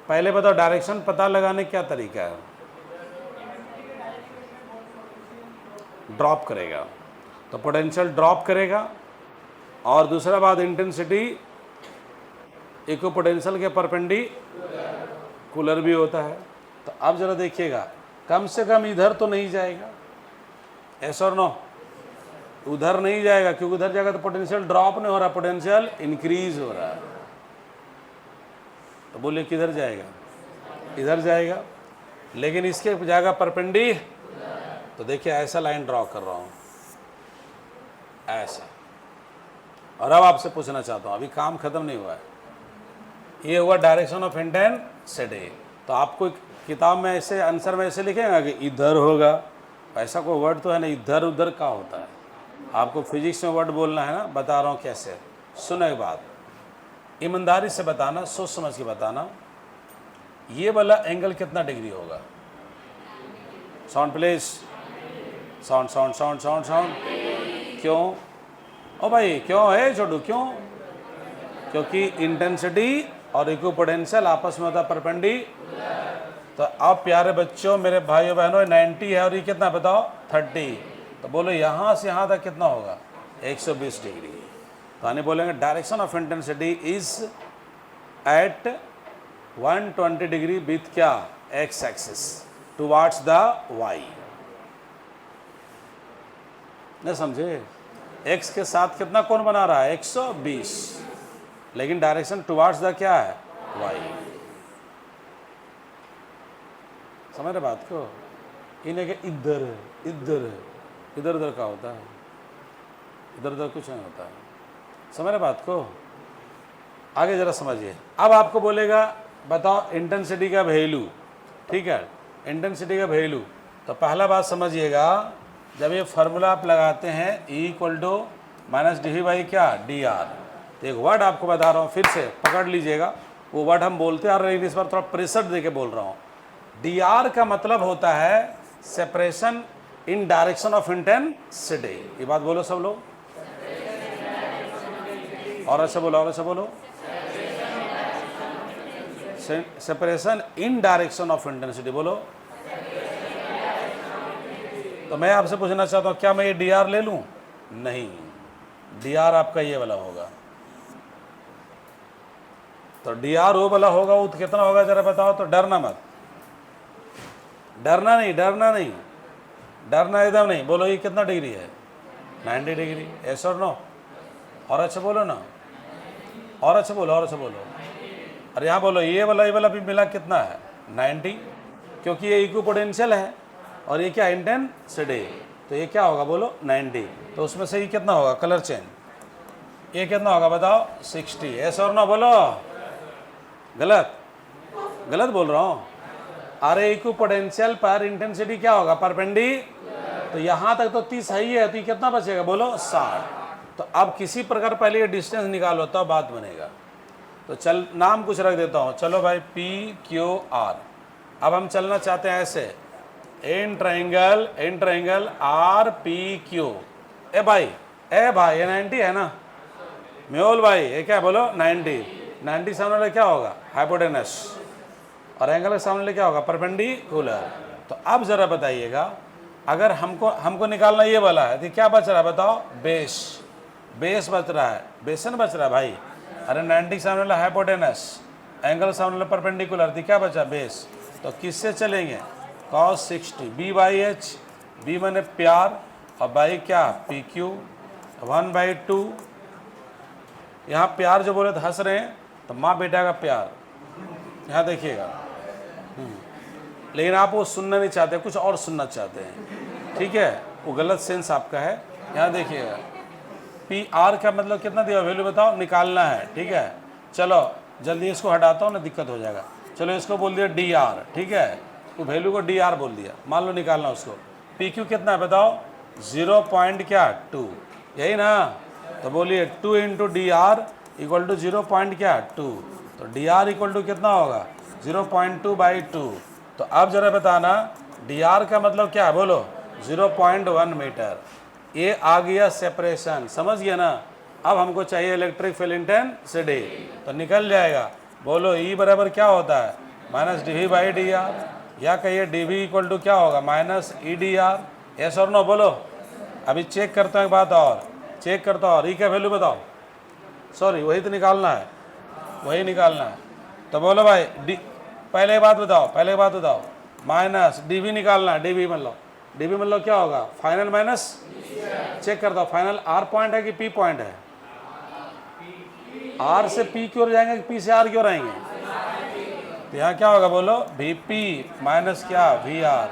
पहले बताओ डायरेक्शन पता लगाने क्या तरीका है? ड्रॉप करेगा, तो पोटेंशियल ड्रॉप करेगा, और दूसरा बात इंटेंसिटी इक्विपोटेंशियल के परपेंडिकुलर भी होता है। तो अब जरा देखिएगा, कम से कम इधर तो नहीं जाएगा, यस और नो? उधर नहीं जाएगा, क्योंकि उधर जाएगा तो पोटेंशियल ड्रॉप नहीं हो रहा, पोटेंशियल इंक्रीज हो रहा है। तो बोलिए किधर जाएगा? इधर जाएगा, लेकिन इसके जाएगा परपेंडी। तो देखिए ऐसा लाइन ड्रॉ कर रहा हूं, ऐसा। और अब आपसे पूछना चाहता हूं, अभी काम खत्म नहीं हुआ है, ये हुआ डायरेक्शन ऑफ इंटेंसिटी। तो आपको किताब में ऐसे आंसर में ऐसे लिखेगा कि इधर होगा, ऐसा कोई वर्ड तो है ना, इधर उधर का होता है। आपको फिजिक्स में वर्ड बोलना है ना, बता रहा हूँ कैसे। सुनो एक बात, ईमानदारी से बताना, सोच समझ के बताना, ये वाला एंगल कितना डिग्री होगा? Sound please, sound sound sound sound sound. क्यों? ओ भाई क्यों है छोटू, क्यों? क्योंकि इंटेंसिटी और इक्विपोटेंशियल आपस में होता है परपेंडिकुलर। तो अब प्यारे बच्चों, मेरे भाइयों बहनों, 90 है और ये कितना बताओ? 30। तो बोलो यहाँ से यहाँ तक कितना होगा? 120 डिग्री। तो आने बोलेंगे direction of intensity is at 120 degree with क्या? X axis towards the y. नहीं समझे? एक्स के साथ कितना कोण बना रहा है? 120, लेकिन डायरेक्शन टुवार्ड्स द क्या है? वाई। समझ रहे बात को? इन्हें के इधर इधर इधर उधर का होता है, इधर उधर कुछ नहीं होता है। समझ रहे बात को? आगे जरा समझिए। अब आपको बोलेगा बताओ इंटेंसिटी का वैल्यू, ठीक है, इंटेंसिटी का वैल्यू। तो पहला बात समझिएगा, जब ये फार्मूला आप लगाते हैं E equal to minus D by क्या? DR। तो एक वर्ड आपको बता रहा हूँ, फिर से पकड़ लीजिएगा, वो वर्ड हम बोलते आ रहे हैं, इस बार थोड़ा प्रेशर दे के बोल रहा हूँ। DR का मतलब होता है separation in direction of intensity. ये बात बोलो सब लोग, और ऐसा बोलो, और ऐसा बोलो, separation in direction of intensity बोलो। तो मैं आपसे पूछना चाहता हूं, क्या मैं ये DR ले लूं? नहीं, DR आपका ये वाला होगा। तो DR वो वाला होगा, वो कितना होगा जरा बताओ। तो डरना मत, डरना नहीं, डरना नहीं, डरना एकदम नहीं। बोलो ये कितना डिग्री है? 90 डिग्री, यस और नो? और अच्छा बोलो ना, और अच्छा बोलो, और अच्छा बोलो। और यहाँ बोलो ये वाला भी मिला कितना है? 90, क्योंकि ये इक्विपोटेंशियल है और ये क्या? इंटेंसिटी। तो ये क्या होगा बोलो? 90। तो उसमें से ये कितना होगा? कलर चेंज, ये कितना होगा बताओ? 60, यस और नो बोलो? गलत, गलत बोल रहा हूँ। अरे इक्विपोटेंशियल पर इंटेंसिटी क्या होगा? परपेंडिकुलर। तो यहाँ तक तो 30 है ही है, तो ये कितना बचेगा बोलो? 60। तो अब किसी प्रकार पहले ये डिस्टेंस निकालो, तब बात बनेगा। तो चल नाम कुछ रख देता हूँ, चलो भाई PQR। अब हम चलना चाहते हैं ऐसे, इन ट्राइंगल RPQ। ए भाई ये 90 है ना मेहुल भाई? ये क्या बोलो? 90 सामने वाले क्या होगा? हाइपोटेनस। और एंगल के सामने क्या होगा? परपेंडिकुलर। तो अब जरा बताइएगा, अगर हमको निकालना ये वाला है, तो क्या बच रहा है बताओ? बेस बच रहा है, बेसन बच रहा है भाई। अरे 90 सामने वाला हाइपोटेनस, एंगल सामने वाला परपेंडिकुलर, तो क्या बचा? बेस। तो किससे चलेंगे? cos 60 B/H, B माने प्यार, और बाई क्या? PQ 1/2। यहाँ प्यार जो बोले तो हंस रहे हैं, तो माँ बेटा का प्यार। यहाँ देखिएगा, लेकिन आप वो सुनना नहीं चाहते, कुछ और सुनना चाहते हैं, ठीक है, वो गलत सेंस आपका है। यहाँ देखिएगा पी आर का मतलब कितना दिया, वैल्यू बताओ, निकालना है, ठीक है। चलो जल्दी इसको हटाता हूँ ना, दिक्कत हो जाएगा। चलो इसको बोल दिया डी आर, ठीक है, वो वैल्यू को डी आर बोल दिया, मान लो निकालना उसको। पी क्यू कितना है बताओ, 0.2, यही ना, तो बोलिए 2 into D R equal to 0.2, तो डी आर इक्वल टू कितना होगा 0.2/2। तो अब जरा बताना डी आर का मतलब क्या है, बोलो 0.1 मीटर। ये आ गया सेपरेशन, समझ गया ना। अब हमको चाहिए इलेक्ट्रिक फील्ड इंटेंसिटी, तो निकल जाएगा। बोलो ई बराबर क्या होता है, -dV/dr, या कहिए dV इक्वल टू क्या होगा -EdR। यस और नो बोलो। अभी चेक करता हूँ एक बात और, चेक करता हूँ, ई का वैल्यू बताओ, सॉरी वही तो निकालना है, वही निकालना है। तो बोलो भाई डी, पहले बात बताओ, पहले बात बताओ, -dV निकालना है, dV मतलब, dV मतलब क्या होगा, फाइनल माइनस, चेक करता हूँ फाइनल R पॉइंट है कि P पॉइंट है, R से P की ओर जाएंगे कि P से R की ओर आएंगे, तो यहाँ क्या होगा बोलो VP माइनस क्या VR,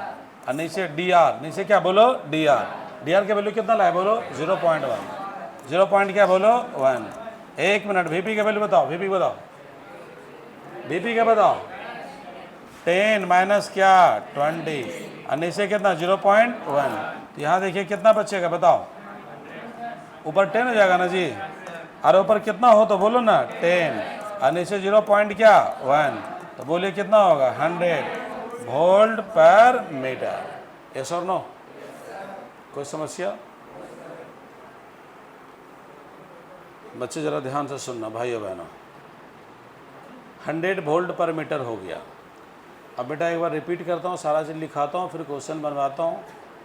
और नीचे DR, नीचे क्या बोलो DR, DR का वैल्यू कितना लाए बोलो 0.1, 0 पॉइंट क्या बोलो 1। एक मिनट, VP का वैल्यू बताओ, VP बताओ, VP का बताओ, 10 माइनस क्या 20, और नीचे कितना 0.1, तो यहाँ देखिए कितना बचेगा बताओ, ऊपर 10 हो जाएगा ना जी, और ऊपर कितना हो तो बोलो ना 10, और नीचे 0 पॉइंट क्या 1, तो बोलिए कितना होगा 100 वोल्ट पर मीटर। यस और नो, कोई समस्या? बच्चे जरा ध्यान से सुनना भाइयों बहनों, 100 वोल्ट पर मीटर हो गया। अब बेटा एक बार रिपीट करता हूँ, सारा चीज़ लिखाता हूँ, फिर क्वेश्चन बनवाता हूँ।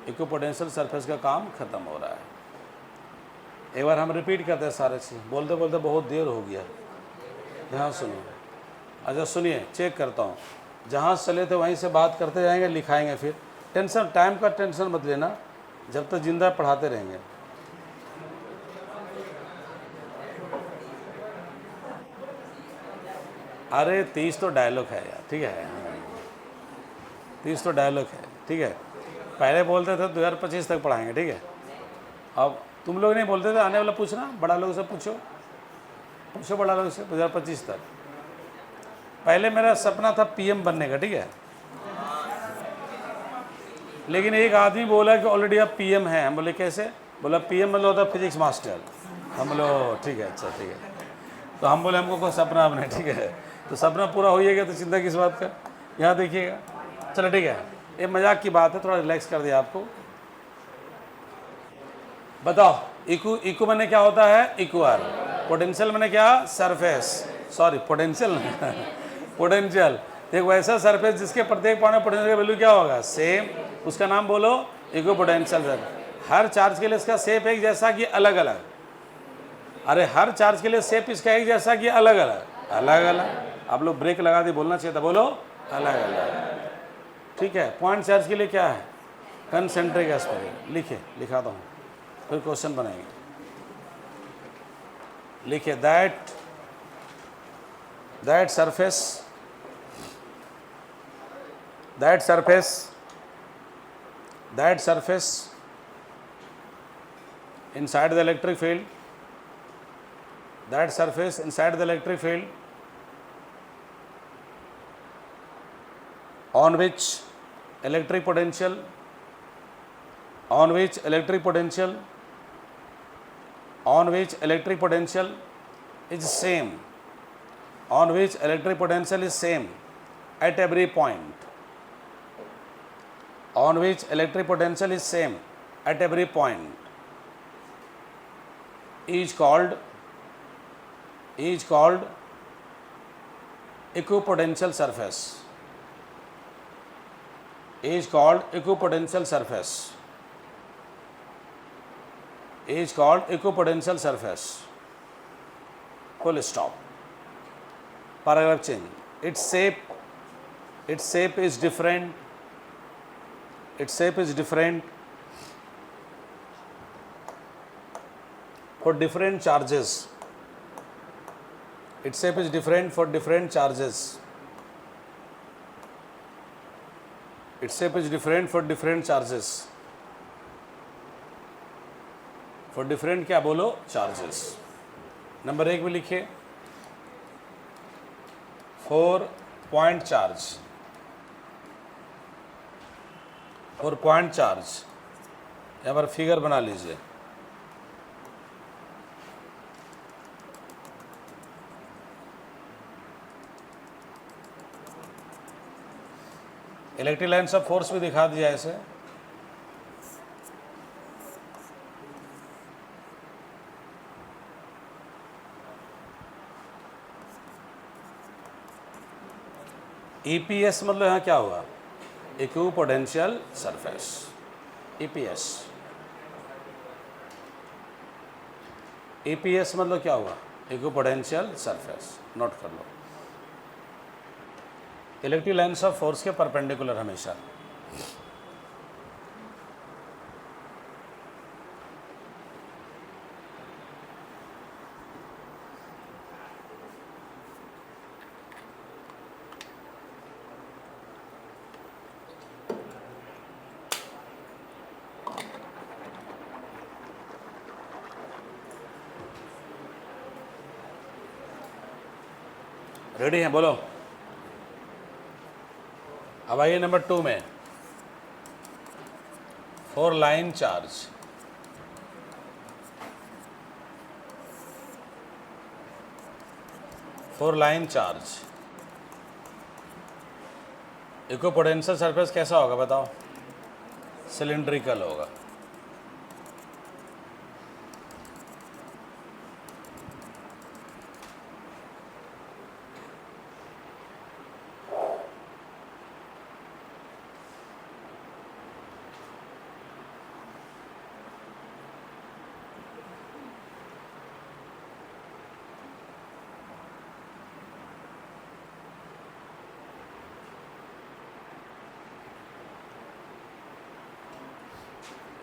इक्विपोटेंशियल सरफेस का काम खत्म हो रहा है। एक बार हम रिपीट करते हैं सारे चीज़, बोलते बोलते बहुत देर हो गया, ध्यान सुनिए। अच्छा सुनिए, चेक करता हूँ, जहाँ चले थे वहीं से बात करते जाएंगे, लिखाएंगे, फिर टेंशन, टाइम का टेंशन मत लेना, जब तक जिंदा पढ़ाते रहेंगे। अरे 30 तो डायलॉग है यार, ठीक है, 30 तो डायलॉग है, ठीक है। पहले बोलते थे 2025 तक पढ़ाएंगे, ठीक है। अब तुम लोग नहीं बोलते थे, आने वाला पूछना, बड़ा लोग से पूछो, पूछो बड़ा लोग से 2025 तक। पहले मेरा सपना था PM बनने का, ठीक है, लेकिन एक आदमी बोला कि ऑलरेडी आप PM हैं। हम बोले कैसे, बोला PM मतलब होता फिजिक्स मास्टर। हम बोलो ठीक है, अच्छा ठीक है। तो हम बोले हमको कोई सपना अपने, ठीक है, तो सपना पूरा हो गया तो चिंता किस बात का। यहाँ देखिएगा, चलो ठीक है, ये मजाक की बात है, थोड़ा रिलैक्स कर दिया आपको। बताओ इक्व मैंने क्या होता है, इक्वल। पोटेंशियल मैंने क्या, सरफेस, सॉरी पोटेंशियल पोटेंशियल एक वैसा सरफेस जिसके प्रत्येक पॉइंट में पोटेंशियल का वैल्यू क्या होगा, सेम, उसका नाम बोलो इक्व पोटेंशियल। हर चार्ज के लिए इसका शेप एक जैसा कि अलग अलग, अरे हर चार्ज के लिए शेप इसका एक जैसा कि अलग अलग, अलग अलग। आप लोग ब्रेक लगा दी, बोलना चाहिए था, बोलो अलग अलग, ठीक है। पॉइंट चार्ज के लिए क्या है, कंसेंट्रिक एस्पेक्ट, लिखिए, लिखाता हूँ, फिर क्वेश्चन बनाएंगे। लिखिए that surface inside the electric field, that surface inside the electric field on which electric potential is same, on which electric potential is same at every point, on which electric potential is same at every point, is called equipotential surface, is called equipotential surface, is called equipotential surface, full stop, paragraph change. Its shape is different, for different charges, its shape is different for different charges, its shape is different for different charges, for different क्या बोलो चार्जेस। नंबर 1 में लिखिए 4 पॉइंट चार्ज, 4 पॉइंट चार्ज, यहाँ पर फिगर बना लीजिए। इलेक्ट्रिक लाइन्स ऑफ फोर्स भी दिखा दिया ऐसे। ईपीएस मतलब यहाँ क्या हुआ, इक्विपोटेंशियल सरफेस, ईपीएस। ईपीएस मतलब क्या हुआ, इक्विपोटेंशियल सरफेस, नोट कर लो। इलेक्ट्रिक लाइन्स ऑफ फोर्स के परपेंडिकुलर हमेशा। रेडी हैं, बोलो। अब आइए नंबर 2 में 4 line charge, four line charge, equipotential surface कैसा होगा बताओ, सिलिंड्रिकल होगा।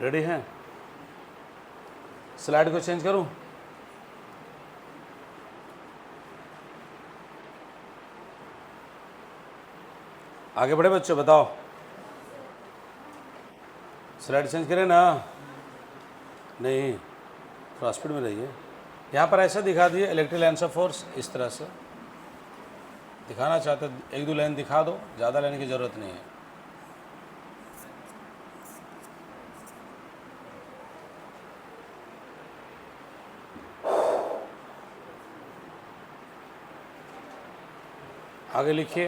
रेडी हैं, स्लाइड को चेंज करूं, आगे बढ़े बच्चों, बताओ। स्लाइड चेंज करें ना, नहीं थोड़ा स्पीड में रहिए। यहाँ पर ऐसा दिखा दिए इलेक्ट्रिक लाइन्स ऑफ फोर्स, इस तरह से दिखाना चाहते, 1-2 लाइन दिखा दो, ज़्यादा लाइन की ज़रूरत नहीं है। आगे लिखिए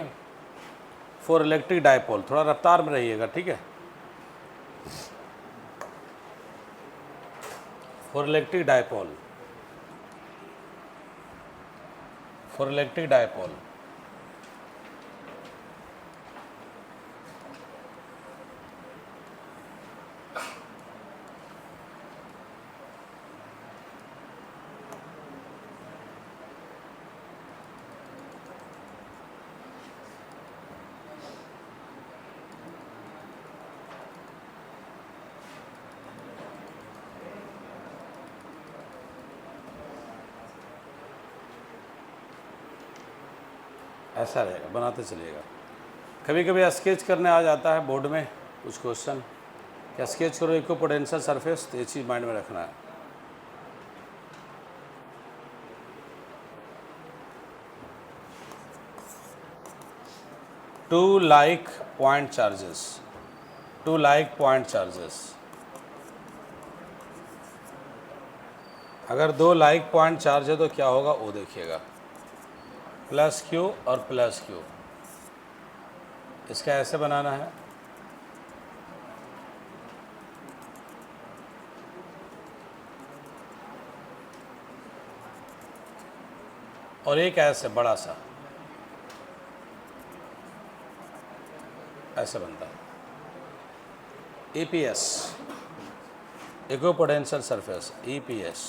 फॉर इलेक्ट्रिक डायपोल, थोड़ा रफ्तार में रहिएगा, ठीक है। For electric dipole, for electric dipole, ऐसा रहेगा, बनाते चलिएगा। कभी कभी स्केच करने आ जाता है बोर्ड में कुछ क्वेश्चन, क्या स्केच करो इक्विपोटेंशियल सरफेस, तो ये चीज़ माइंड में रखना है। Two like point charges, two like point charges, अगर 2 लाइक पॉइंट चार्ज है तो क्या होगा वो देखिएगा, प्लस क्यू और प्लस क्यू। इसका ऐसे बनाना है, और एक ऐसे बड़ा सा ऐसे बनता है, EPS, equipotential surface, EPS.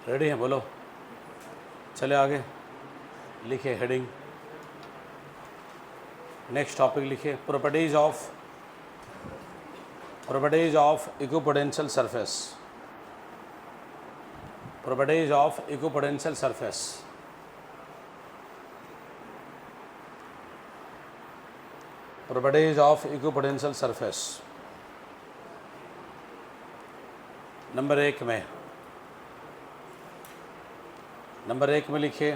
Ready हैं, बोलो। चले आगे, लिखिए हेडिंग। नेक्स्ट टॉपिक लिखिए, properties of equipotential surface. Properties of equipotential surface. Properties of equipotential surface. Number एक में लिखिए,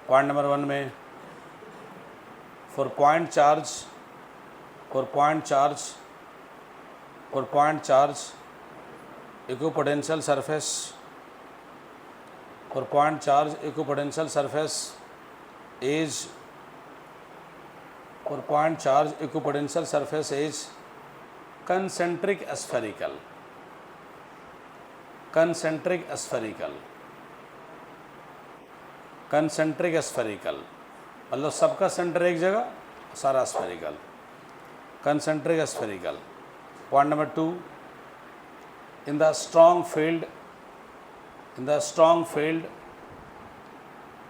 पॉइंट नंबर 1 में, for point charge equipotential surface, for point charge equipotential surface is concentric spherical। मतलब सबका सेंटर एक जगह, सारा spherical, concentric spherical. Point number 2, in the strong field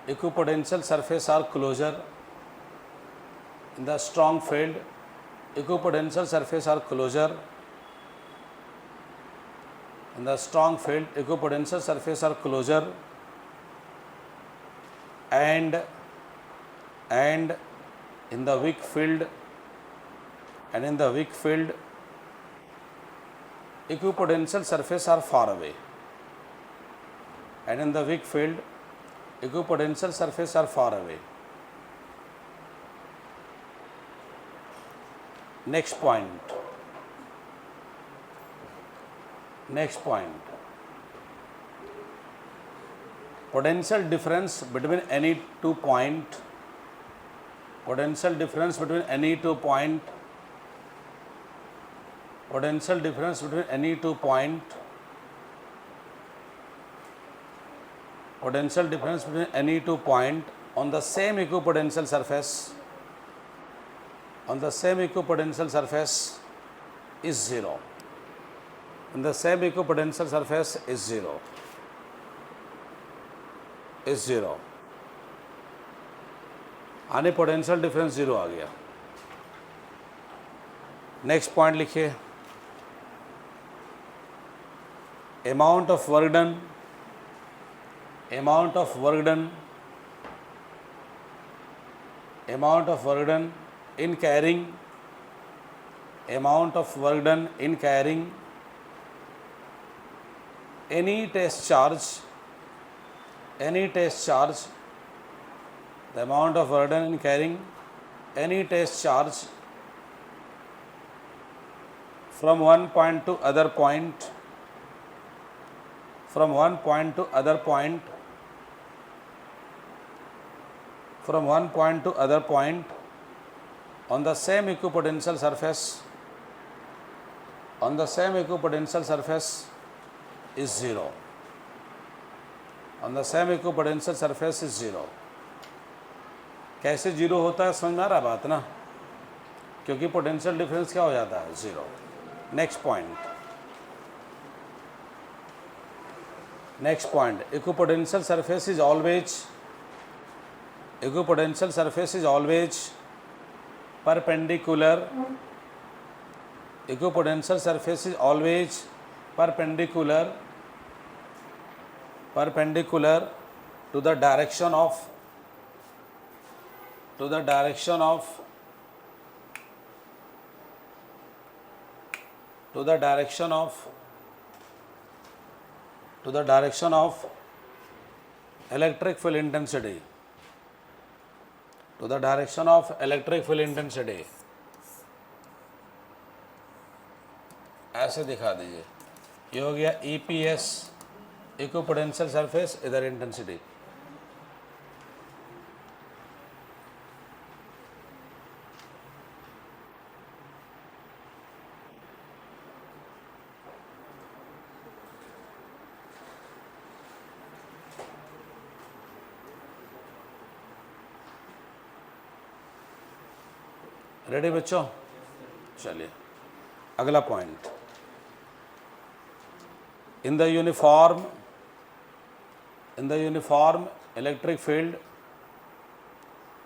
equipotential surface are closure। in the strong field equipotential surface are closure and in the weak field equipotential surface are far away। Next point, potential difference between any two point, on the same equipotential surface is zero। आने पोटेंशियल डिफरेंस जीरो आ गया। नेक्स्ट पॉइंट लिखिए, amount of work done in carrying any test charge, the amount of work done in carrying any test charge from one point to other point, on the same equipotential surface is zero। कैसे जीरो होता है, समझ में आ रहा बात ना, क्योंकि पोटेंशियल डिफरेंस क्या हो जाता है, zero. Next point, equipotential surface is always perpendicular to the direction of electric field intensity, ऐसे दिखा दीजिए। ये हो गया EPS, इक्विपोटेंशियल सरफेस, इधर इंटेंसिटी। रेडी बच्चों, चलिए अगला point, in the uniform in the uniform electric field,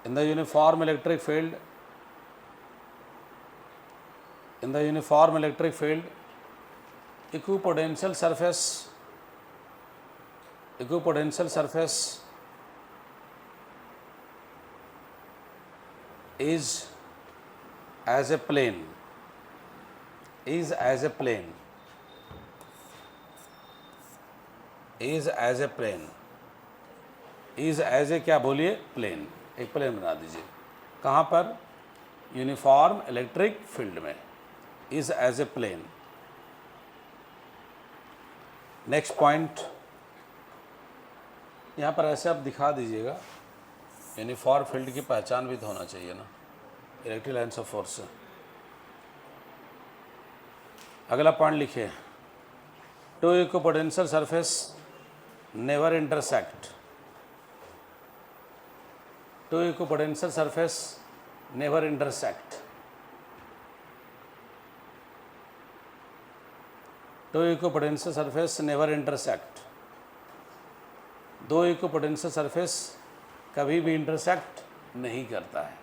in the uniform electric field, in the uniform electric field, equipotential surface is as a plane, is as a plane, is as a plane, is as a क्या बोलिए प्लेन, एक प्लेन बना दीजिए। कहाँ पर? यूनिफॉर्म इलेक्ट्रिक फील्ड में, is as a plane. Next point, यहाँ पर ऐसे आप दिखा दीजिएगा, यूनिफॉर्म फील्ड की पहचान भी तो होना चाहिए ना, इलेक्ट्रिक लाइन्स ऑफ फोर्स। अगला पॉइंट लिखिए, two equipotential surface never intersect, two equipotential surface never intersect, two equipotential surface never intersect. दो इक्विपोटेंशियल सरफेस कभी भी इंटरसेक्ट नहीं करता है।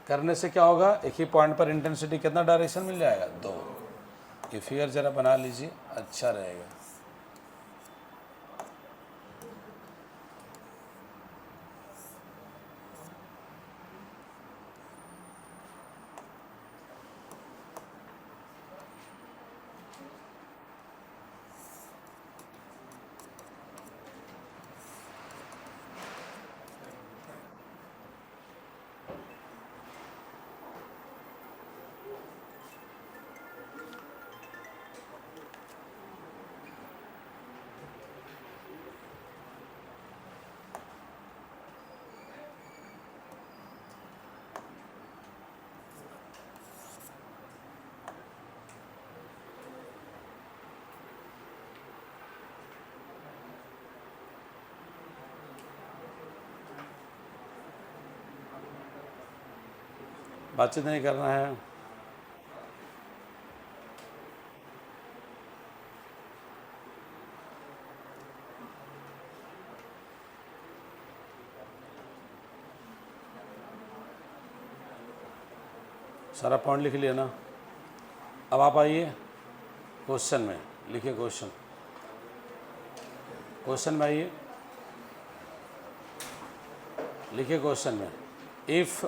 करने से क्या होगा? एक ही पॉइंट पर इंटेंसिटी कितना डायरेक्शन मिल जाएगा? दो। ये फिगर जरा बना लीजिए, अच्छा रहेगा। बातचीत नहीं करना है। सारा पॉइंट लिख लिया ना? अब आप आइए क्वेश्चन में, लिखिए क्वेश्चन, क्वेश्चन में आइए, लिखिए क्वेश्चन में, if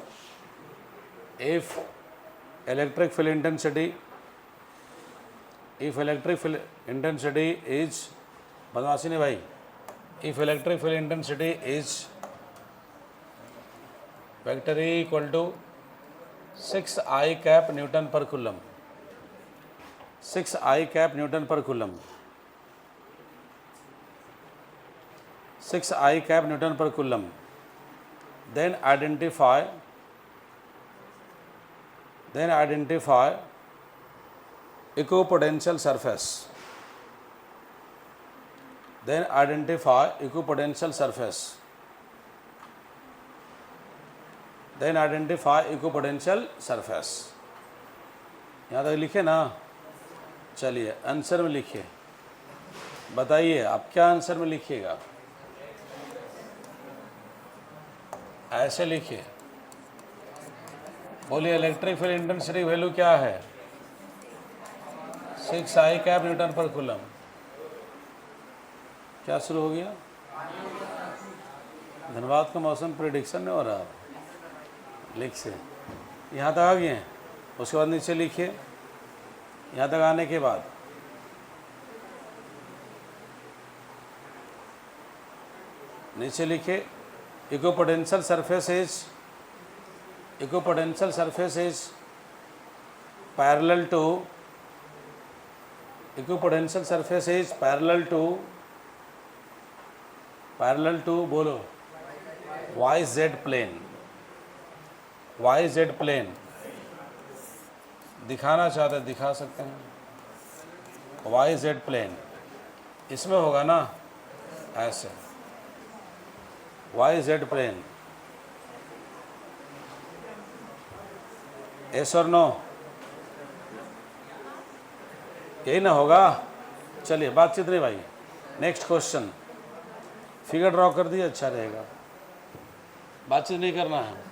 electric field intensity, if electric field intensity is, बदमाशी नहीं भाई, if electric field intensity is vector E equal to 6I cap Newton per coulomb, 6I cap Newton per coulomb, 6I cap Newton per coulomb, then identify equipotential surface, then identify equipotential surface, then identify equipotential surface। यहाँ तक लिखे ना? चलिए आंसर में लिखिए, बताइए आप क्या आंसर में लिखिएगा। ऐसे लिखिए, बोलिए इलेक्ट्रिक फील्ड इंटेंसिटी वैल्यू क्या है? 6I कैप न्यूटन पर कूलम। क्या शुरू हो गया? धन्यवाद का मौसम प्रेडिक्शन नहीं हो रहा, लिख से यहाँ तक आ गए हैं। उसके बाद नीचे लिखिए, यहाँ तक आने के बाद नीचे लिखिए, equipotential surface is parallel to, equipotential surface is parallel to बोलो YZ प्लेन, YZ प्लेन। दिखाना चाहते दिखा सकते हैं, YZ प्लेन इसमें होगा ना, ऐसे YZ प्लेन। यस और नो? यही ना होगा? चलिए बातचीत नहीं भाई। नेक्स्ट क्वेश्चन, फिगर ड्रॉ कर दिए, अच्छा रहेगा, बातचीत नहीं करना है।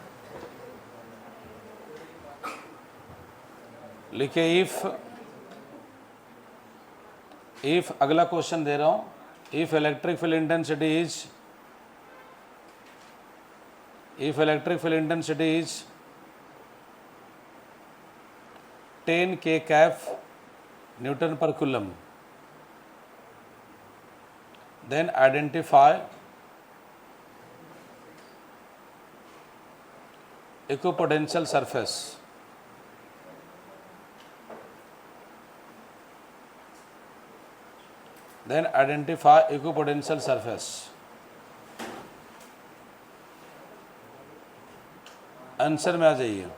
लिखिए इफ अगला क्वेश्चन दे रहा हूं, if electric field intensity is 10 K कैफ न्यूटन पर coulomb, then identify equipotential surface. Then identify equipotential surface. Answer में आ जाइए,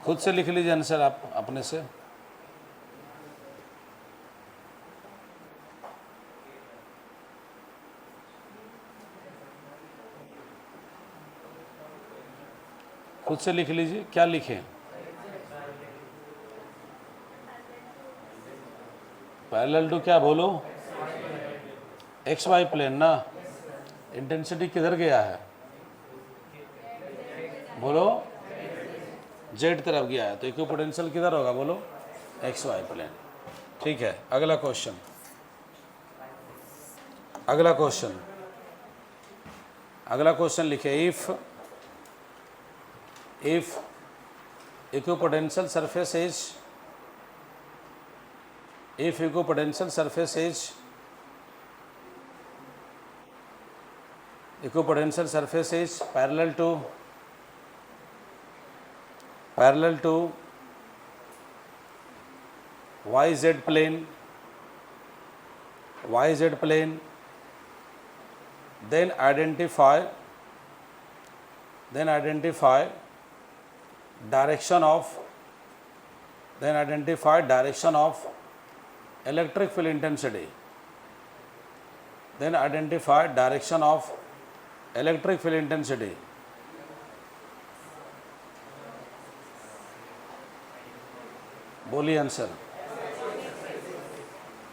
खुद से लिख लीजिए आंसर आप अपने से। खुद से लिख लीजिए, क्या लिखें? पैरेलल टू क्या बोलो? XY प्लेन ना। इंटेंसिटी किधर गया है बोलो? Z तरफ गया है, तो इक्विपोटेंशियल किधर होगा बोलो? XY plane. ठीक है, अगला क्वेश्चन लिखे, if equipotential surface is parallel to YZ plane, then identify direction of electric field intensity. बोलिए आंसर,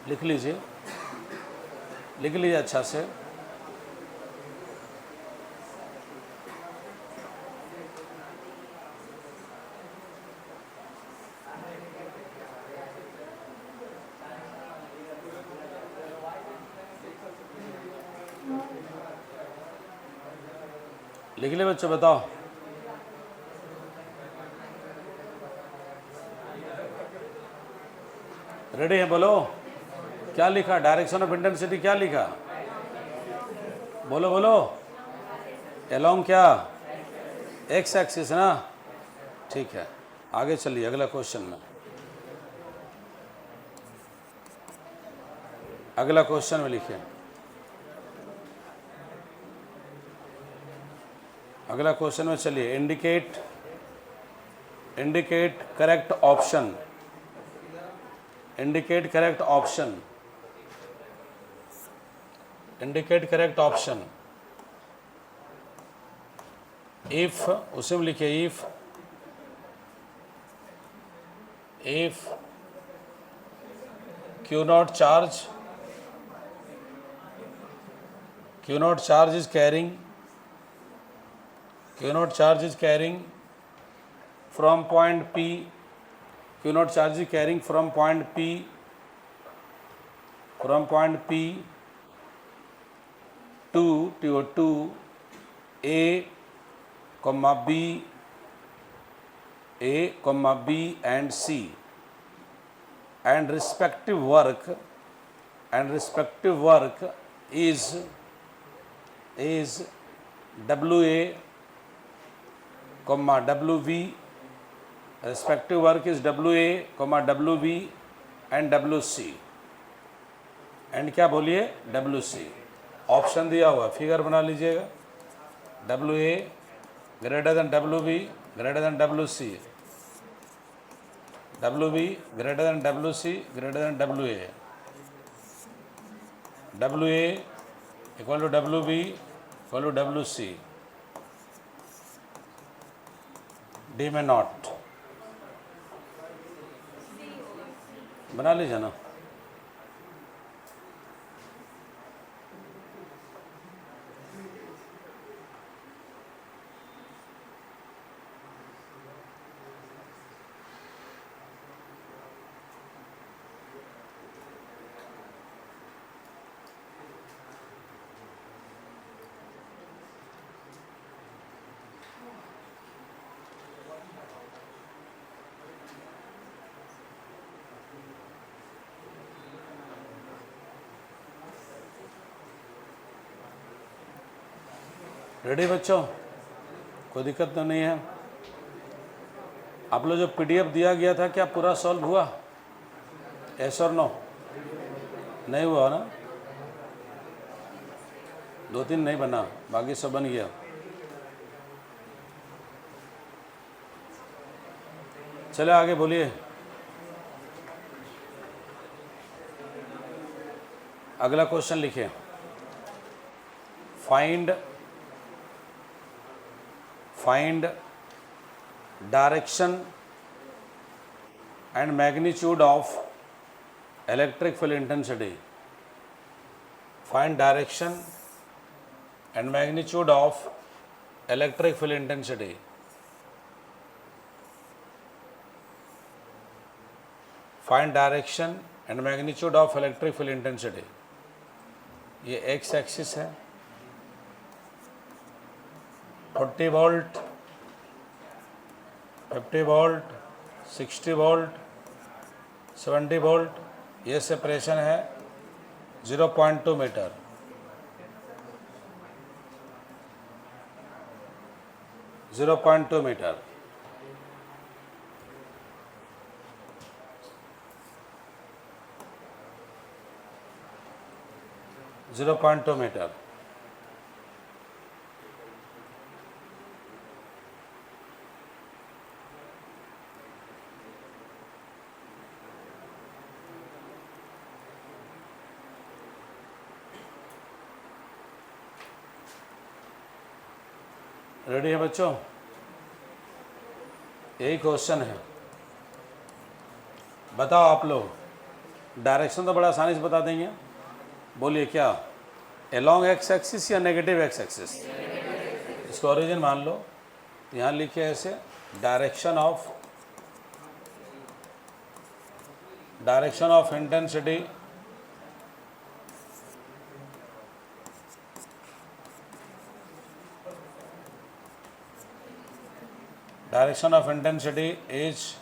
लिख लीजिए अच्छा से। लिख ले बच्चों, बताओ। रेडी है? बोलो क्या लिखा? डायरेक्शन ऑफ इंटेंसिटी क्या लिखा? बोलो अलोंग क्या? एक्स एक्सिस ना। ठीक है, आगे चलिए अगला क्वेश्चन में। लिखिए, अगला क्वेश्चन में चलिए। Indicate correct option. इफ, उसे में लिखिए if Q naught charge is carrying from point P. Q naught charge is carrying from point P to A, B and C, and respective work is WA, WV. Respective work is WA, WV and WC. And क्या बोलिए? WC। ऑप्शन दिया हुआ, फिगर बना लीजिएगा। WA greater than WV greater than WC, WV greater than WC greater than WA, WA equal to WV equal to WC, D में नॉट। बना लीजिए ना। रेडी बच्चों, कोई दिक्कत तो नहीं है। आप लोग जो पीडीएफ दिया गया था क्या पूरा सॉल्व हुआ? यस और नो? नहीं हुआ ना? 2-3 नहीं बना, बाकी सब बन गया। चले आगे बोलिए। अगला क्वेश्चन लिखिए। Find direction and magnitude of electric field intensity. Find direction and magnitude of electric field intensity. Find direction and magnitude of electric field intensity. ये x एक्सिस है, 40 वोल्ट, 50 वोल्ट, 60 वोल्ट, 70 वोल्ट, ये सेपरेशन है 0.2 मीटर। .2 मीटर। .2 मीटर। रेडी है बच्चों? यही क्वेश्चन है। बताओ आप लोग, डायरेक्शन तो बड़ा आसानी से बता देंगे। बोलिए क्या, एलॉन्ग एक्स एक्सिस या नेगेटिव एक्स एक्सिस? इसका ओरिजिन मान लो, यहाँ लिखे ऐसे, direction of intensity is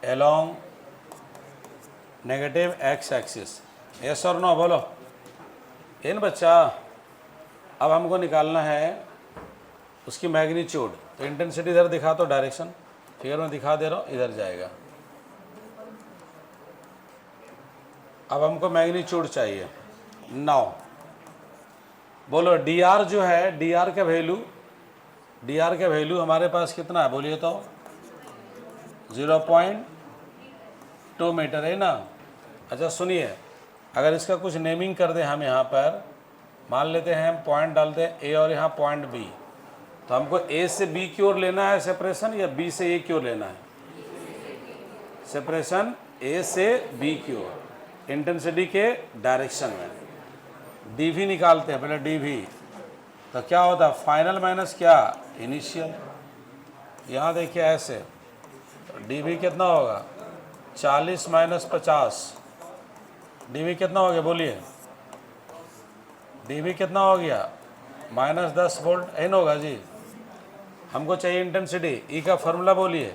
along negative x axis. Yes और नो बोलो। इन बच्चा, अब हमको निकालना है उसकी मैग्नीट्यूड। तो इंटेंसिटी इधर दिखा, तो डायरेक्शन फिगर में दिखा दे रहा हूँ, इधर जाएगा। अब हमको मैग्नीट्यूड चाहिए। नाउ बोलो, डी आर जो है, डी आर का वैल्यू हमारे पास कितना है बोलिए तो? 0.2 मीटर है ना। अच्छा सुनिए, अगर इसका कुछ नेमिंग कर दें हम यहाँ पर, मान लेते हैं हम पॉइंट डालते हैं ए और यहाँ पॉइंट बी, तो हमको ए से बी की ओर लेना है सेपरेशन या बी से ए की ओर लेना है? सेपरेशन ए से बी की ओर, इंटेंसिटी के डायरेक्शन में। डीवी निकालते हैं पहले, डीवी तो क्या होता है? फाइनल माइनस क्या? इनिशियल। यहाँ देखिए ऐसे, तो डीवी कितना होगा? 40 माइनस 50। डीवी कितना हो गया बोलिए? डीवी कितना हो गया? -10 वोल्ट। एन होगा जी। हमको चाहिए इंटेंसिटी। ई का फॉर्मूला बोलिए,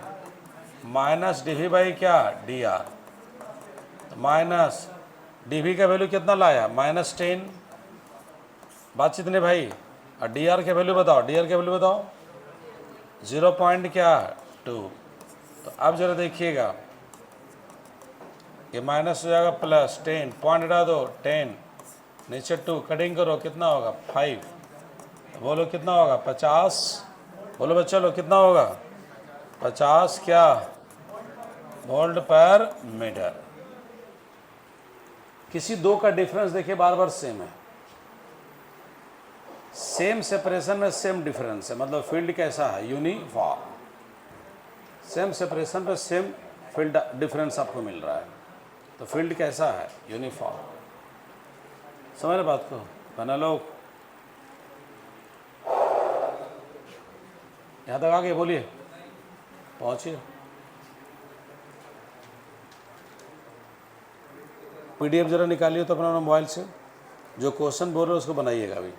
माइनस डीवी बाई क्या? D R. माइनस डीवी का वैल्यू कितना लाया? -10। बातचीत नहीं भाई। और डी आर के वैल्यू बताओ, डी आर के वैल्यू बताओ। 0.2। तो अब जरा देखिएगा, ये माइनस हो जाएगा प्लस 10, पॉइंट हटा दो 10, नीचे 2, कटिंग करो, कितना होगा? 5। बोलो कितना होगा? 50। बोलो बच्चा लो, कितना होगा? 50 क्या? वोल्ट पर मीटर। किसी दो का डिफरेंस देखिए बार बार सेम है, सेम सेपरेशन में सेम डिफरेंस है, मतलब फील्ड कैसा है? यूनिफॉर्म। सेम सेपरेशन पर सेम फील्ड डिफरेंस आपको मिल रहा है, तो फील्ड कैसा है? यूनिफॉर्म। समझ रहे बात को? बना लोग यहाँ तक आगे बोलिए, पहुँचिए। पीडीएफ जरा निकालिए तो अपना मोबाइल से, जो क्वेश्चन बोल रहे हो उसको बनाइएगा अभी।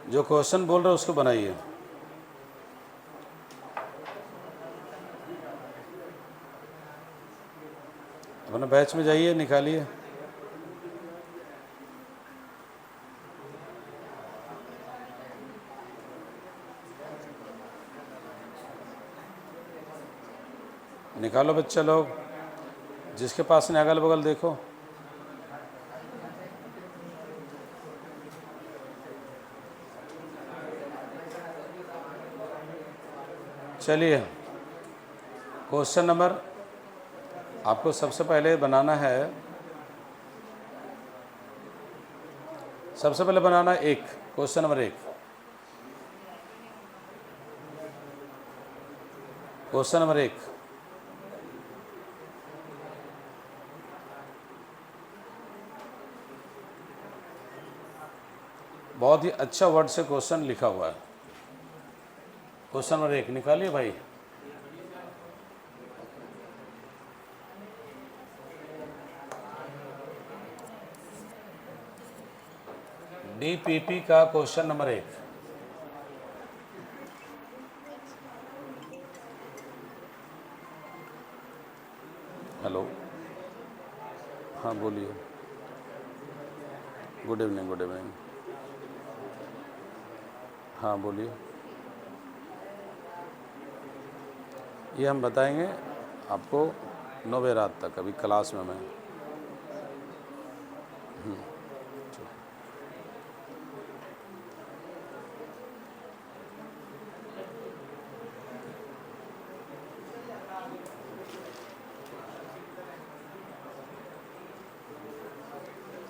जो क्वेश्चन बोल रहे हो उसको बनाइए। अपना बैच में जाइए, निकालिए। निकालो बच्चे लोग, जिसके पास नहीं अगल बगल देखो। चलिए, क्वेश्चन नंबर आपको सबसे पहले बनाना है, सबसे पहले बनाना है एक, क्वेश्चन नंबर 1। क्वेश्चन नंबर 1, बहुत ही अच्छा वर्ड से क्वेश्चन लिखा हुआ है। क्वेश्चन नंबर 1 निकालिए भाई। DPP का क्वेश्चन नंबर 1। हेलो, हाँ बोलिए। Good evening, good evening. हाँ बोलिए। ये हम बताएंगे आपको 9 बजे रात तक, अभी क्लास में मैं।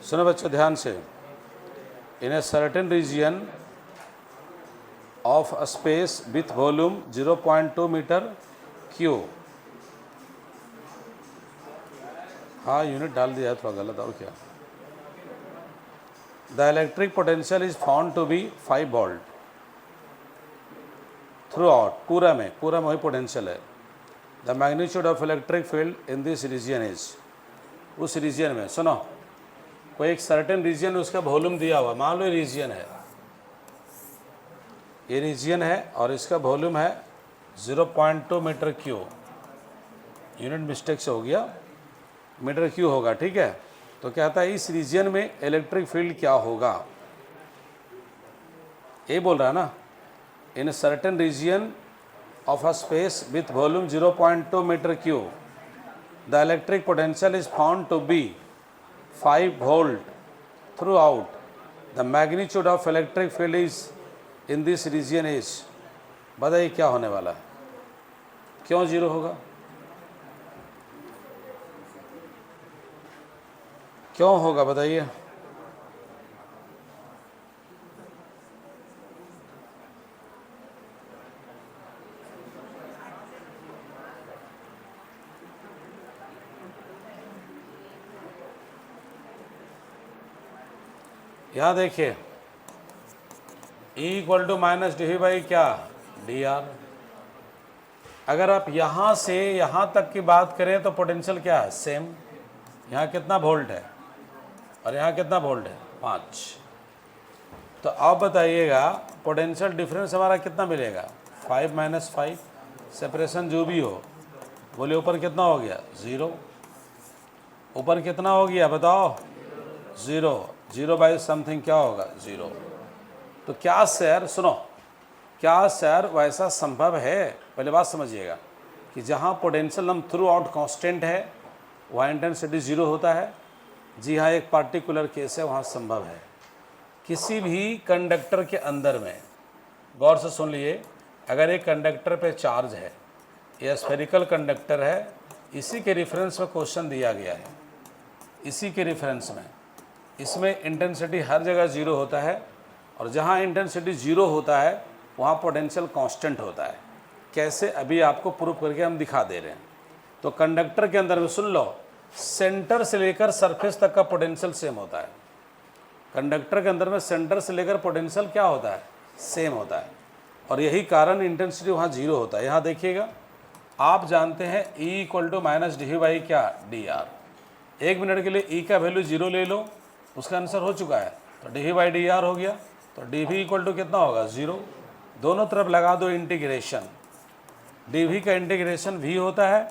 सुनो बच्चों ध्यान से। In a certain region of a space with volume 0.2 metre cube. हाँ यूनिट डाल दिया है, थोड़ा गलत और क्या। The electric potential is found to be 5 volt throughout. पूरा में वही पोटेंशियल है। The magnitude of electric field in this region is. उस रीजियन में सुनो, कोई एक सर्टेन रीजियन उसका वॉल्यूम दिया हुआ, मान लो ये रीजियन है, ये रीजियन है और इसका वॉल्यूम है 0.2 मीटर क्यू। यूनिट मिस्टेक से हो गया, मीटर क्यू होगा, ठीक है। तो कहता है इस रीजियन में इलेक्ट्रिक फील्ड क्या होगा, ये बोल रहा है ना। In certain region of a space with volume 0.2 metre cube the electric potential is found to be 5 volt throughout. The magnitude of electric field is in this region is. बताइए क्या होने वाला है, क्यों 0 होगा, क्यों होगा बताइए। यहाँ देखिए, E equal to minus D by क्या dr। अगर आप यहाँ से यहाँ तक की बात करें तो पोटेंशियल क्या है, सेम। यहाँ कितना वोल्ट है और यहाँ कितना वोल्ट है, 5। तो आप बताइएगा पोटेंशियल डिफरेंस हमारा कितना मिलेगा, 5 माइनस 5। सेपरेशन जो भी हो, बोले ऊपर कितना हो गया, 0। ऊपर कितना हो गया बताओ, 0। 0 बाई समथिंग क्या होगा, 0। तो क्या सर, सुनो, क्या सर वैसा संभव है, पहले बात समझिएगा, कि जहाँ पोटेंशियल हम थ्रू आउट कॉन्स्टेंट है वहाँ इंटेंसिटी 0 होता है। जी हाँ, एक पार्टिकुलर केस है वहाँ संभव है। किसी भी कंडक्टर के अंदर में, गौर से सुन लिए, अगर एक कंडक्टर पे चार्ज है, ये स्फेरिकल कंडक्टर है, इसी के रेफरेंस में क्वेश्चन दिया गया है, इसी के रेफरेंस में, इसमें इंटेंसिटी हर जगह 0 होता है और जहाँ इंटेंसिटी 0 होता है वहाँ पोटेंशियल कांस्टेंट होता है। कैसे, अभी आपको प्रूफ करके हम दिखा दे रहे हैं। तो कंडक्टर के अंदर में सुन लो, सेंटर से लेकर सरफेस तक का पोटेंशियल सेम होता है। कंडक्टर के अंदर में सेंटर से लेकर पोटेंशियल क्या होता है, सेम होता है, और यही कारण इंटेंसिटी वहाँ 0 होता है। यहाँ देखिएगा, आप जानते हैं E equal to minus D by क्या dr। 1 मिनट के लिए E का वैल्यू 0 ले लो, उसका आंसर हो चुका है, तो डी बाई dr हो गया। तो डी वी इक्वल टू कितना होगा, 0। दोनों तरफ लगा दो इंटीग्रेशन, डी वी का इंटीग्रेशन v होता है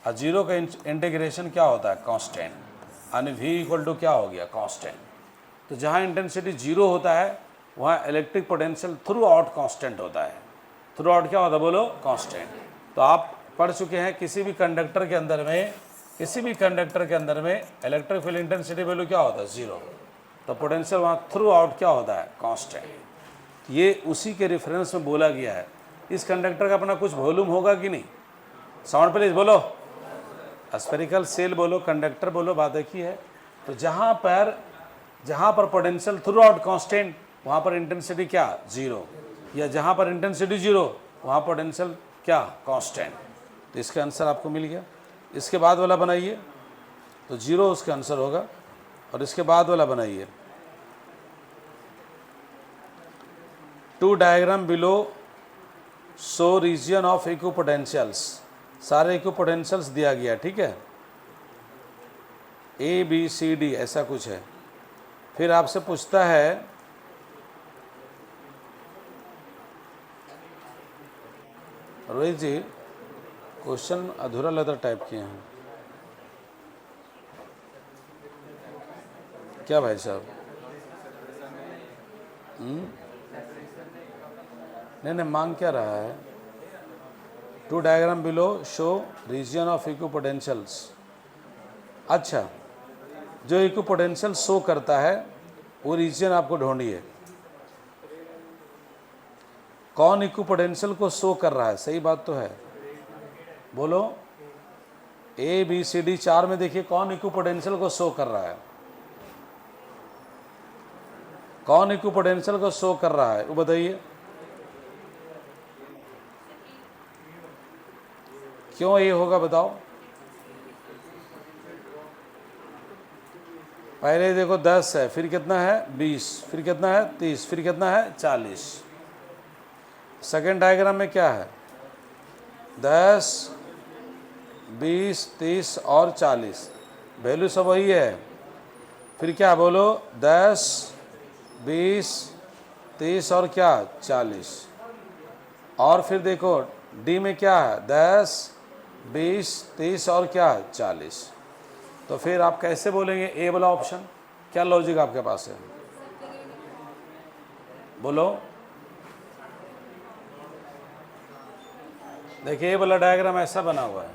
और जीरो का इंटीग्रेशन क्या होता है, कांस्टेंट, यानी v इक्वल टू क्या हो गया, कांस्टेंट। तो जहाँ इंटेंसिटी जीरो होता है वहाँ electric potential through out constant होता है। थ्रू आउट क्या होता है, बोलो, कांस्टेंट। तो आप पढ़ चुके हैं किसी भी कंडक्टर के अंदर में इलेक्ट्रिक फील्ड इंटेंसिटी वैल्यू क्या होता है, जीरो। तो पोटेंशियल वहाँ थ्रू आउट क्या होता है, कांस्टेंट। ये उसी के रेफरेंस में बोला गया है। इस कंडक्टर का अपना कुछ वॉल्यूम होगा कि नहीं, साउंड प्लीज बोलो, स्फेरिकल सेल बोलो, कंडक्टर बोलो, बात एक ही है। तो जहाँ पर पोटेंशियल थ्रू आउट कांस्टेंट, वहाँ पर इंटेंसिटी क्या, जीरो, या जहाँ पर इंटेंसिटी जीरो वहाँ पोटेंशियल क्या, कांस्टेंट। तो इसका आंसर आपको मिल गया। इसके बाद वाला बनाइए, तो जीरो उसका आंसर होगा। और इसके बाद वाला बनाइए, two diagram below show region of equipotentials. सारे इक्विपोटेंशियल्स दिया गया, ठीक है, ABCD ऐसा कुछ है। फिर आपसे पूछता है रोहित जी, क्वेश्चन अधूरा लधूरा टाइप किए हैं क्या भाई साहब? नहीं, मांग क्या रहा है? Two diagram below show region of equipotentials. अच्छा, जो इक्विपोटेंशियल शो करता है वो रीजन आपको ढूंढिए। कौन इक्विपोटेंशियल को शो कर रहा है, सही बात तो है, बोलो। ABCD 4 में देखिए कौन इक्विपोटेंशियल को शो कर रहा है, कौन इक्विपोटेंशियल को शो कर रहा है वो बताइए। क्यों ये होगा बताओ? पहले देखो 10 है, फिर कितना है 20, फिर कितना है 30, फिर कितना है 40। सेकेंड डायग्राम में क्या है, 10, 20, 30 और 40, वैल्यू सब वही है। फिर क्या बोलो, 10, 20, 30 और क्या 40। और फिर देखो डी में क्या है, 10, 20, 30 और क्या 40। तो फिर आप कैसे बोलेंगे ए वाला ऑप्शन? क्या लॉजिक आपके पास है, बोलो। देखिए ये वाला डायग्राम ऐसा बना हुआ है,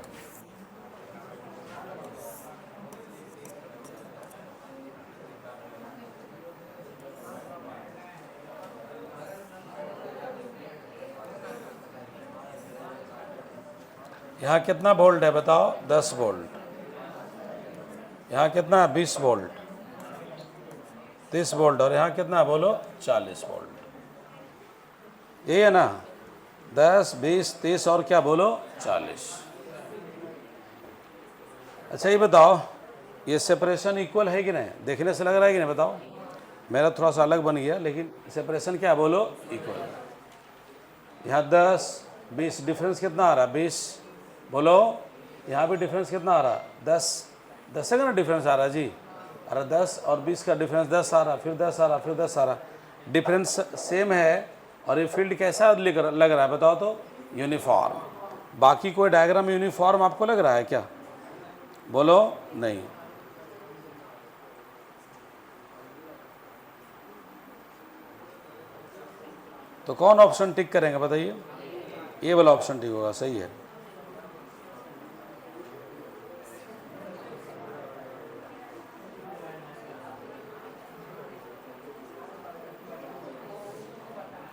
यहाँ कितना वोल्ट है बताओ, 10 वोल्ट। यहाँ कितना है 20 वोल्ट, 30 वोल्ट, और यहाँ कितना बोलो 40 वोल्ट। ये है ना, 10, 20, 30 और क्या बोलो 40। अच्छा ये बताओ, ये सेपरेशन इक्वल है कि नहीं? देखने से लग रहा है कि नहीं बताओ? मेरा थोड़ा सा अलग बन गया, लेकिन सेपरेशन क्या बोलो, इक्वल। यहाँ 10, 20 डिफरेंस कितना आ रहा है, 20 बोलो। यहाँ भी डिफरेंस कितना आ रहा है, 10 का ना डिफरेंस आ रहा है जी। अरे 10 और 20 का डिफरेंस 10 आ रहा, फिर 10 आ रहा, फिर 10 आ रहा, डिफरेंस सेम है। और ये फील्ड कैसा लग रहा है बताओ तो, यूनिफॉर्म। बाकी कोई डायग्राम यूनिफॉर्म आपको लग रहा है क्या, बोलो? नहीं। तो कौन ऑप्शन टिक करेंगे बताइए? ये वाला ऑप्शन टिक होगा, सही है।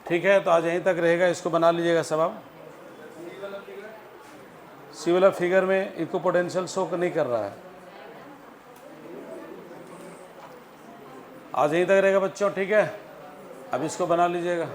ठीक है, तो आज यहीं तक रहेगा, इसको बना लीजिएगा सब आप। सी वाला फिगर में इक्विपोटेंशियल शो नहीं कर रहा है, आज यहीं तक रहेगा बच्चों, ठीक है। अब इसको बना लीजिएगा।